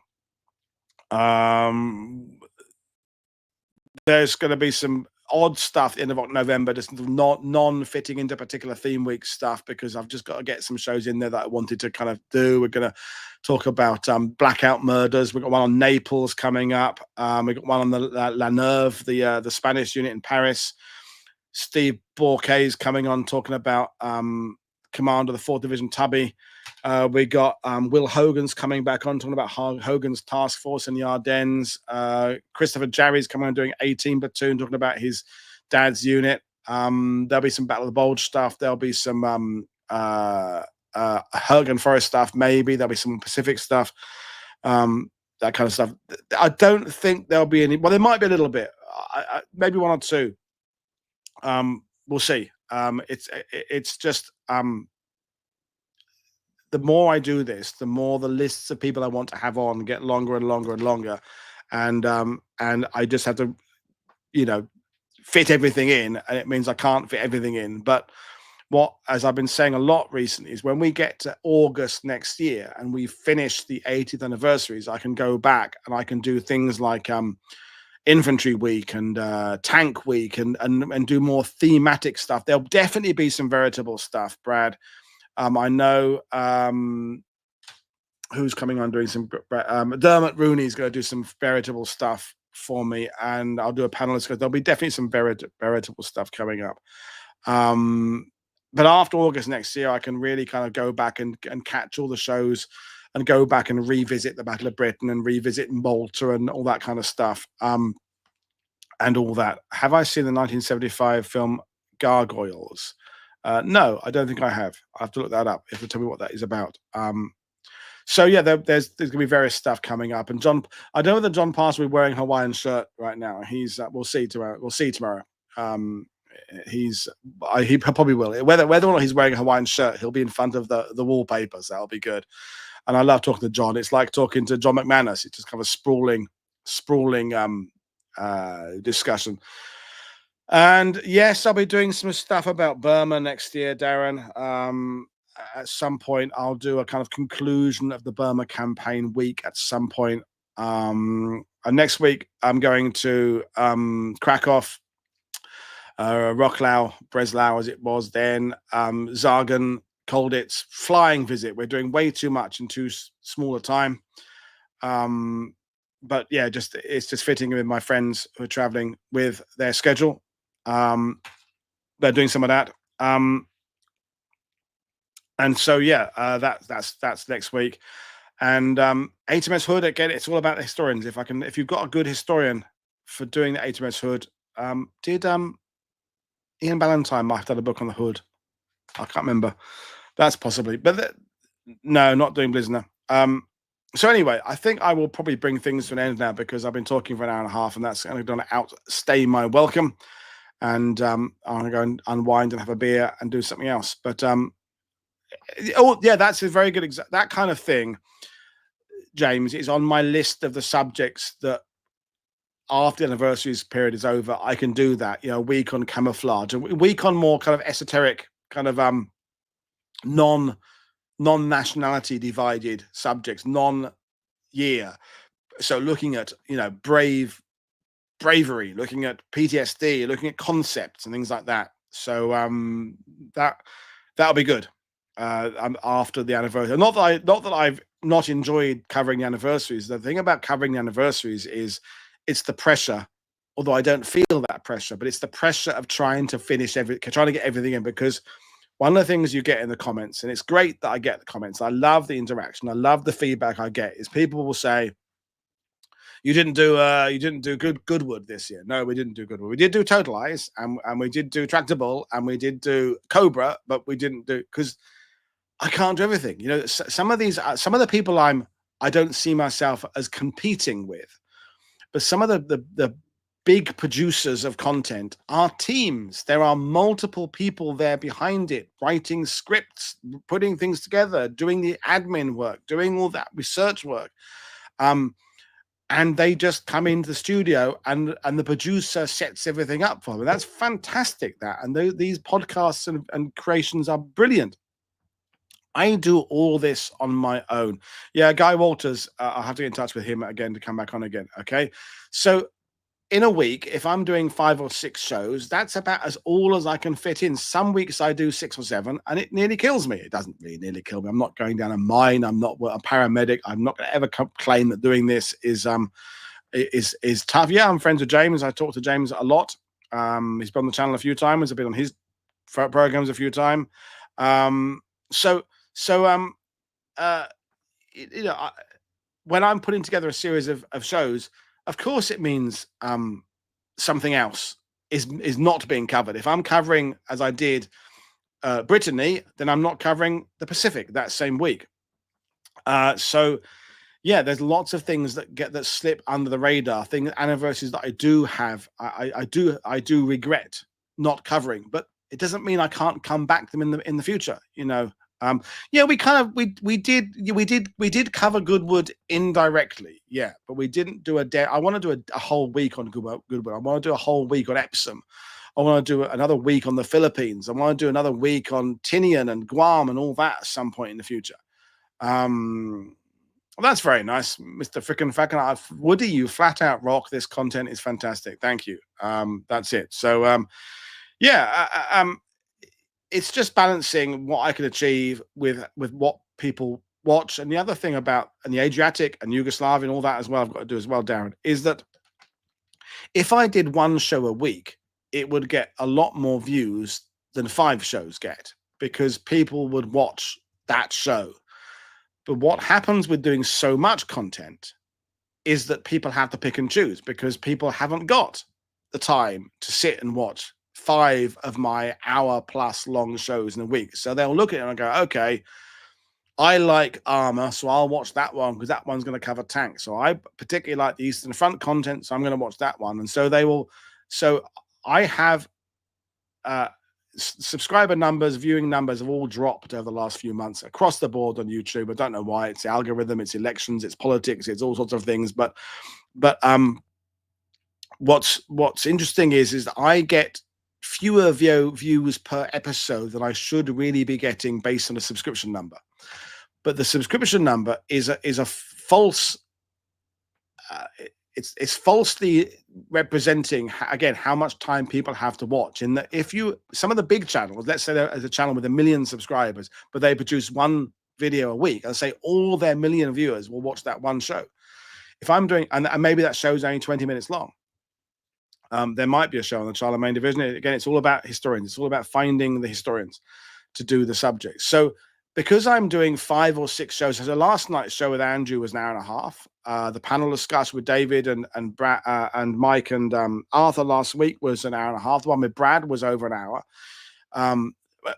There's going to be some odd stuff end of November, just not non-fitting into particular theme week stuff, because I've just got to get some shows in there that I wanted to kind of do. We're going to talk about Blackout Murders. We've got one on Naples coming up. We've got one on the La Neuve, the Spanish unit in Paris. Steve Bourquet's coming on talking about Command of the 4th Division Tubby. We got Will Hogan's coming back on talking about Hogan's task force in the Ardennes. Christopher Jarry's coming on doing 18 Platoon talking about his dad's unit. There'll be some Battle of the Bulge stuff. There'll be some Hogan Forest stuff. Maybe there'll be some Pacific stuff. That kind of stuff. I don't think there'll be any. Well, there might be a little bit maybe one or two. We'll see. It's just the more I do this, the more the lists of people I want to have on get longer and longer and longer, and I just have to, you know, fit everything in, and it means I can't fit everything in. But what, as I've been saying a lot recently, is when we get to August next year and we finish the 80th anniversaries, I can go back and I can do things like infantry week and tank week and do more thematic stuff. There'll definitely be some veritable stuff, Brad. I know who's coming on doing some. Dermot Rooney's going to do some veritable stuff for me, and I'll do a panelist because there'll be definitely some veritable stuff coming up. But after August next year, I can really kind of go back and catch all the shows and go back and revisit the Battle of Britain and revisit Malta and all that kind of stuff. And all that. Have I seen the 1975 film Gargoyles? No, I don't think I have. I have to look that up. You have to tell me what that is about. So yeah, there's going to be various stuff coming up. And John, I don't know whether John Pass will be wearing a Hawaiian shirt right now. He's we'll see tomorrow. We'll see tomorrow. He probably will. Whether or not he's wearing a Hawaiian shirt, he'll be in front of the wallpapers. That'll be good. And I love talking to John. It's like talking to John McManus. It's just kind of sprawling discussion. And yes, I'll be doing some stuff about Burma next year, Darren. At some point, I'll do a kind of conclusion of the Burma campaign week at some point. And next week, I'm going to Krakow, Rocklau, Breslau, as it was then, Zagen, Colditz, flying visit. We're doing way too much in too small a time. But yeah, it's just fitting with my friends who are traveling with their schedule. They're doing some of that. And so yeah, that's next week. And HMS Hood, again, it's all about the historians. If you've got a good historian for doing the HMS Hood, did Ian Ballantyne might have done a book on the Hood? I can't remember. That's possibly, but no, not doing Blizner. So anyway, I think I will probably bring things to an end now because I've been talking for an hour and a half, and that's going to outstay my welcome. And I'm going to go and unwind and have a beer and do something else. But oh yeah, that's a very good that kind of thing, James, is on my list of the subjects that after the anniversaries period is over, I can do that. You know, a week on camouflage, a week on more kind of esoteric, kind of non-nationality divided subjects, non-year. So looking at, you know, bravery, looking at PTSD, looking at concepts and things like that. So that'll be good. After the anniversary. Not that I've not enjoyed covering the anniversaries. The thing about covering the anniversaries is it's the pressure, although I don't feel that pressure, but it's the pressure of trying to finish trying to get everything in, because one of the things you get in the comments, and it's great that I get the comments, I love the interaction, I love the feedback I get, is people will say, you didn't do Goodwood this year. No, we didn't do Goodwood. We did do Total Eyes, and we did do Tractable, and we did do Cobra, but we didn't do, because I can't do everything. You know, some of the people I don't see myself as competing with, but some of the big producers of content are teams. There are multiple people there behind it, writing scripts, putting things together, doing the admin work, doing all that research work. And they just come into the studio and the producer sets everything up for them. That's fantastic. And these podcasts and creations are brilliant. I do all this on my own. Yeah, Guy Walters, I'll have to get in touch with him again to come back on again. Okay. So in a week, if I'm doing 5 or 6 shows, that's about all as I can fit in. Some weeks I do 6 or 7 and it nearly kills me. It doesn't really nearly kill me. I'm not going down a mine. I'm not a paramedic. I'm not going to ever claim that doing this is tough. Yeah, I'm friends with James. I talk to James a lot. He's been on the channel a few times. I've been on his programs a few times. You know, when I'm putting together a series of shows, of course it means something else is not being covered. If I'm covering, as I did, Brittany, then I'm not covering the Pacific that same week. So yeah, there's lots of things that slip under the radar. Things, anniversaries that I do have, I do regret not covering, but it doesn't mean I can't come back to them in the future. You know, yeah, we kind of we did cover Goodwood indirectly, yeah, but we didn't do a day. I want to do a whole week on Goodwood. I want to do a whole week on Epsom. I want to do another week on the Philippines. I want to do another week on Tinian and Guam and all that at some point in the future. Well, that's very nice, Mr. Frickin' Frackin'. Woody, you flat out rock. This content is fantastic. Thank you. That's it. So, yeah, it's just balancing what I can achieve with what people watch. And the other thing about and the Adriatic and Yugoslavia and all that as well, I've got to do as well, Darren, is that if I did one show a week, it would get a lot more views than 5 shows get because people would watch that show. But what happens with doing so much content is that people have to pick and choose because people haven't got the time to sit and watch 5 of my hour-plus long shows in a week. So they'll look at it and go, okay, I like armor, so I'll watch that one because that one's going to cover tanks. So I particularly like the Eastern Front content, so I'm going to watch that one. And so they will. So I have subscriber numbers, viewing numbers have all dropped over the last few months across the board on YouTube. I don't know why. It's the algorithm, it's elections, it's politics, it's all sorts of things. But what's interesting is that I get fewer views per episode than I should really be getting based on a subscription number. But the subscription number is a false. It's falsely representing again how much time people have to watch. In that, if you some of the big channels, let's say there's a channel with 1 million subscribers, but they produce one video a week, I'll say all their 1 million viewers will watch that one show. If I'm doing, and maybe that show's only 20 minutes long, there might be a show on the Charlemagne division. Again, it's all about historians. It's all about finding the historians to do the subject. So because I'm doing 5 or 6 shows, so last night's show with Andrew was an hour and a half. The panel discussion with David and Brad and Mike and Arthur last week was an hour and a half. The one with Brad was over an hour,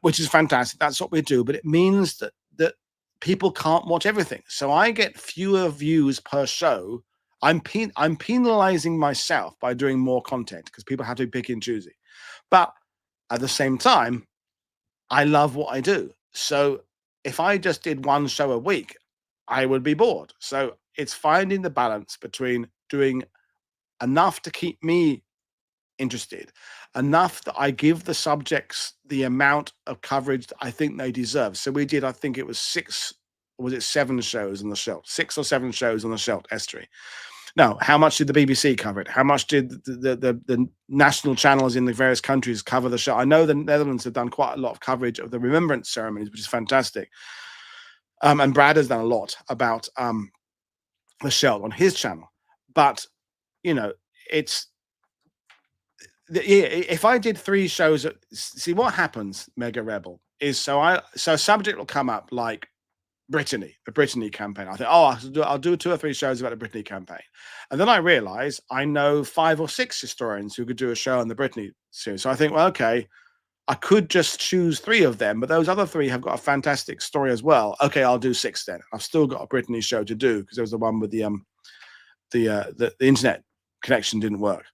which is fantastic. That's what we do. But it means that people can't watch everything. So I get fewer views per show. I'm penalizing myself by doing more content because people have to be picky and choosy. But at the same time, I love what I do. So if I just did one show a week, I would be bored. So it's finding the balance between doing enough to keep me interested, enough that I give the subjects the amount of coverage that I think they deserve. So we did, I think it was 6, or was it 7 shows on the Scheldt? 6 or 7 shows on the Scheldt estuary. Now, how much did the BBC cover it? How much did the national channels in the various countries cover the show? I know the Netherlands have done quite a lot of coverage of the remembrance ceremonies, which is fantastic. And Brad has done a lot about the Scheldt on his channel. But, you know, it's if I did 3 shows, see what happens, Mega Rebel, is so a subject will come up like Brittany, the Brittany campaign. I think, oh, I'll do 2 or 3 shows about the Brittany campaign. And then I realize I know 5 or 6 historians who could do a show on the Brittany series. So I think, well, okay, I could just choose 3 of them, but those other 3 have got a fantastic story as well. Okay, I'll do 6 then. I've still got a Brittany show to do because there was the one with the internet connection didn't work.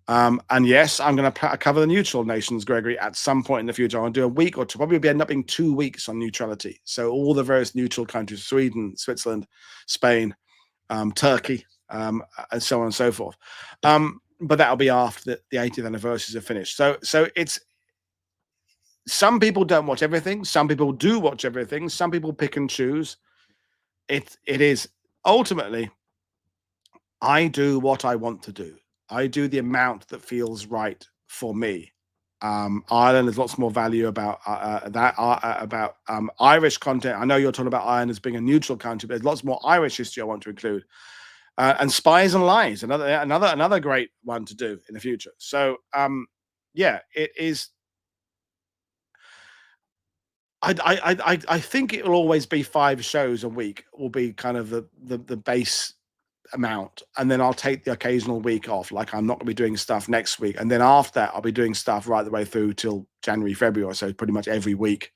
And yes, I'm going to cover the neutral nations, Gregory, at some point in the future. I'll do a week or 2, probably end up being 2 weeks on neutrality. So all the various neutral countries, Sweden, Switzerland, Spain, Turkey, and so on and so forth. But that'll be after the 80th anniversaries are finished. So it's, some people don't watch everything. Some people do watch everything. Some people pick and choose. It is ultimately, I do what I want to do. I do the amount that feels right for me. Ireland, there's lots more value about Irish content. I know you're talking about Ireland as being a neutral country, but there's lots more Irish history I want to include. And Spies and Lies, another great one to do in the future. So yeah, it is. I think it will always be 5 shows a week will be kind of the base amount, and then I'll take the occasional week off. Like I'm not going to be doing stuff next week, and then after that I'll be doing stuff right the way through till January, February, so pretty much every week.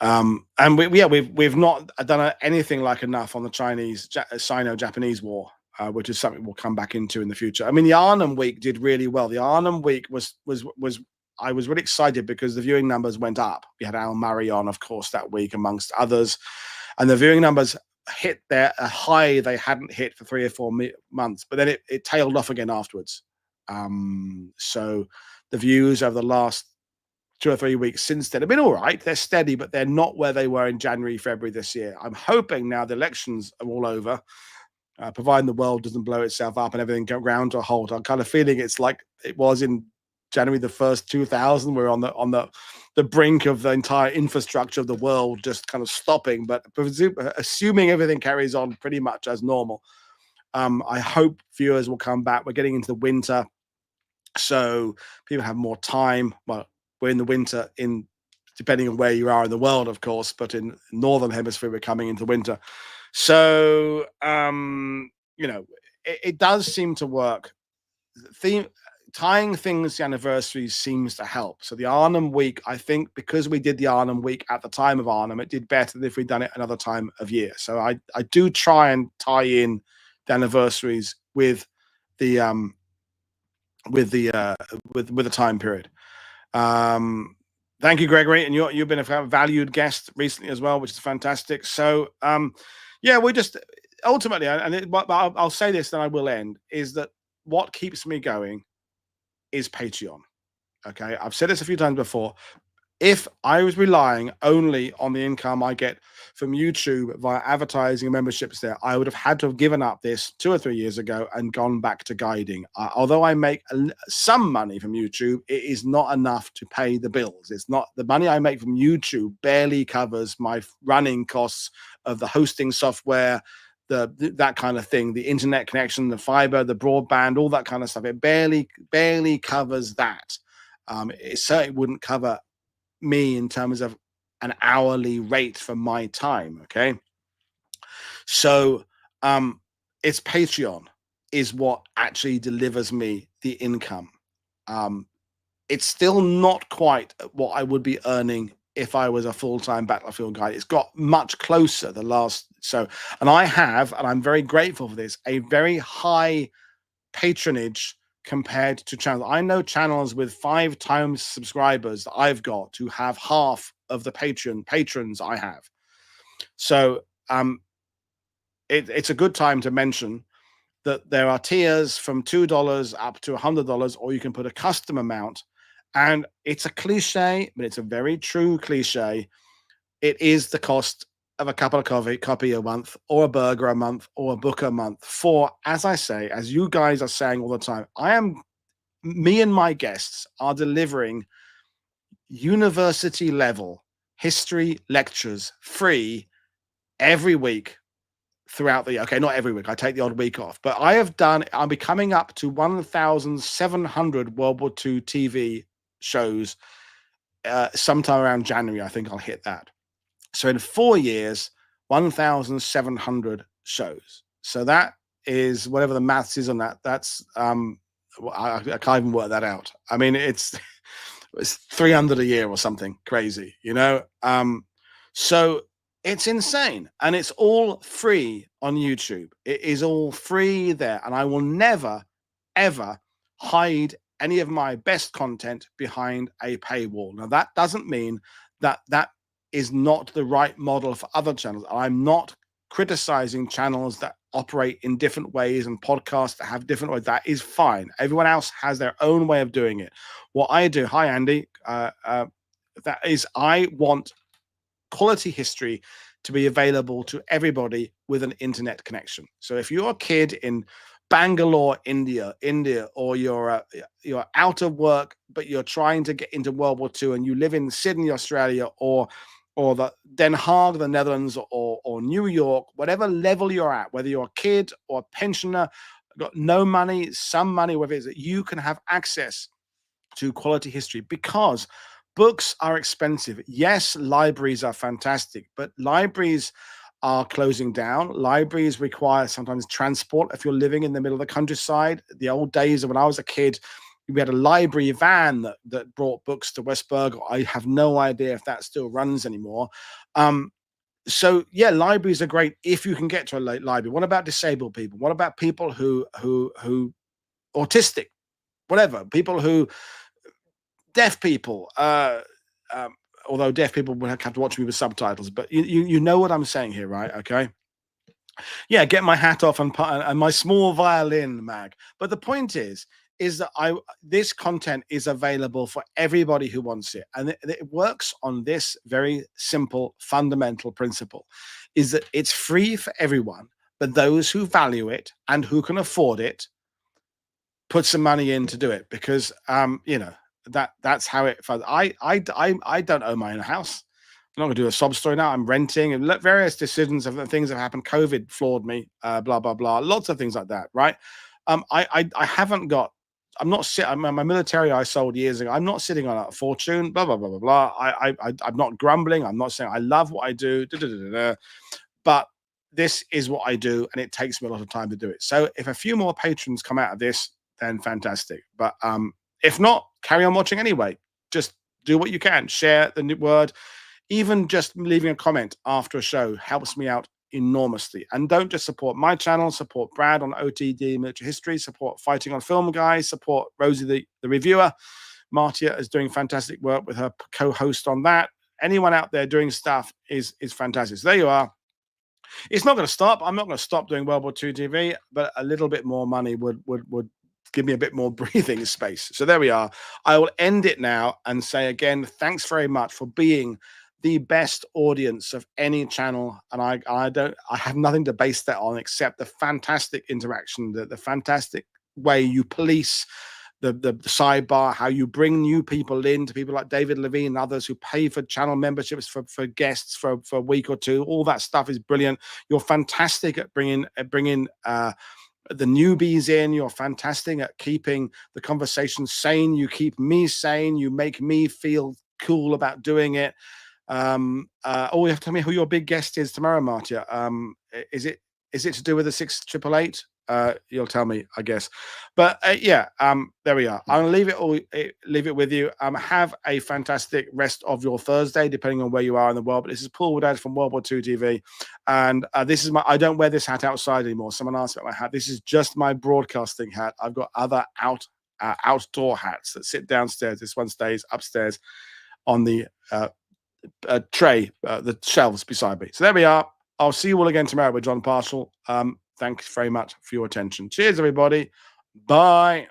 And we've not done anything like enough on the Sino-Japanese war, which is something we'll come back into in the future. I mean, the Arnhem Week did really well. The Arnhem Week was I was really excited because the viewing numbers went up. We had Al Murray on, of course, that week, amongst others, and the viewing numbers hit a high they hadn't hit for 3 or 4 months, but then it tailed off again afterwards. So the views over the last 2 or 3 weeks since then have been all right. They're steady, but they're not where they were in January, February this year. I'm hoping now the elections are all over, providing the world doesn't blow itself up and everything go ground to a halt. I'm kind of feeling it's like it was in January the 1st, 2000. We're on the brink of the entire infrastructure of the world just kind of stopping, but assuming everything carries on pretty much as normal. I hope viewers will come back. We're getting into the winter, so people have more time. Well, we're in the winter depending on where you are in the world, of course, but in Northern Hemisphere, we're coming into winter. So, it does seem to work. Tying things to anniversaries seems to help. So the Arnhem Week, I think, because we did the Arnhem Week at the time of Arnhem, it did better than if we'd done it another time of year. So I do try and tie in the anniversaries with the time period. Thank you, Gregory, and you've been a valued guest recently as well, which is fantastic. So we just ultimately, I'll say this, then I will end, is that what keeps me going is Patreon. Okay, I've said this a few times before. If I was relying only on the income I get from YouTube via advertising and memberships there, I would have had to have given up this 2 or 3 years ago and gone back to guiding. Although I make some money from YouTube, it is not enough to pay the bills. It's not the money I make from YouTube barely covers my running costs of the hosting software, that kind of thing, the internet connection, the fiber, the broadband, all that kind of stuff. It barely covers that. It certainly wouldn't cover me in terms of an hourly rate for my time. Okay, so it's Patreon is what actually delivers me the income. It's still not quite what I would be earning if I was a full-time battlefield guide. It's got much closer and I'm very grateful for this, a very high patronage compared to channels. I know channels with 5 times subscribers that I've got who have half of the patrons I have. So it's a good time to mention that there are tiers from $2 up to $100, or you can put a custom amount. And it's a cliche, but it's a very true cliche. It is the cost of a cup of coffee a month, or a burger a month, or a book a month for, as I say, as you guys are saying all the time, me and my guests are delivering university level history lectures free every week throughout the year. Okay, not every week. I take the odd week off, but I'll be coming up to 1,700 World War II TV shows sometime around January. I think I'll hit that. So in 4 years, 1,700 shows. So that is whatever the maths is on that. That's I can't even work that out. I mean, it's 300 a year or something crazy, so it's insane, and it's all free on YouTube. It is all free there, and I will never ever hide any of my best content behind a paywall. Now, that doesn't mean that is not the right model for other channels. I'm not criticizing channels that operate in different ways and podcasts that have different ways. That is fine. Everyone else has their own way of doing it. What I do, hi Andy, that is, I want quality history to be available to everybody with an internet connection. So if you're a kid in Bangalore, India, or you're out of work, but you're trying to get into World War II, and you live in Sydney, Australia, or the Den Haag, the Netherlands, or New York, whatever level you're at, whether you're a kid or a pensioner, got no money, some money, whatever it is, that you can have access to quality history, because books are expensive. Yes, libraries are fantastic, but libraries are closing down. Libraries require sometimes transport if you're living in the middle of the countryside. The old days of when I was a kid, We had a library van that brought books to Westburg. I have no idea if that still runs anymore. So yeah, libraries are great if you can get to a library. What about disabled people? What about people who autistic, whatever, people who deaf people? Um, Although deaf people would have to watch me with subtitles, but you know what I'm saying here, right? Okay. Yeah, get my hat off and my small violin, Mag. But the point is that this content is available for everybody who wants it, and it works on this very simple fundamental principle: is that it's free for everyone, but those who value it and who can afford it put some money in to do it, because that's how it. I don't own my own house. I'm not going to do a sob story now. I'm renting, and various decisions of the things have happened. COVID floored me, blah blah blah. Lots of things like that, right? I haven't got. I'm not sitting. My military I sold years ago. I'm not sitting on a fortune. Blah blah blah blah blah. I'm not grumbling. I'm not saying I love what I do. Da, da, da, da, da. But this is what I do, and it takes me a lot of time to do it. So if a few more patrons come out of this, then fantastic. But if not, carry on watching anyway. Just do what you can. Share the word. Even just leaving a comment after a show helps me out enormously. And don't just support my channel, support Brad on OTD Military History, support Fighting on Film Guys, support Rosie the reviewer. Martia is doing fantastic work with her co-host on that. Anyone out there doing stuff is fantastic. So there you are. It's not going to stop. I'm not going to stop doing World War II TV, but a little bit more money would give me a bit more breathing space. So there we are. I will end it now and say again, thanks very much for being the best audience of any channel, and I have nothing to base that on except the fantastic interaction, the fantastic way you police the sidebar, how you bring new people in, to people like David Levine and others who pay for channel memberships for guests for a week or two. All that stuff is brilliant. You're fantastic at bringing the newbies in. You're fantastic at keeping the conversation sane. You keep me sane. You make me feel cool about doing it. You have to tell me who your big guest is tomorrow, Martia. Is it to do with the 6888? You'll tell me, I guess. But there we are. I'll leave it with you. Have a fantastic rest of your Thursday, depending on where you are in the world. But this is Paul Woodadge from World War II TV, and this is I don't wear this hat outside anymore. Someone asked about my hat. This is just my broadcasting hat. I've got other outdoor hats that sit downstairs. This one stays upstairs on the tray, the shelves beside me. So there we are. I'll see you all again tomorrow with John Parshall. Thanks very much for your attention. Cheers, everybody. Bye.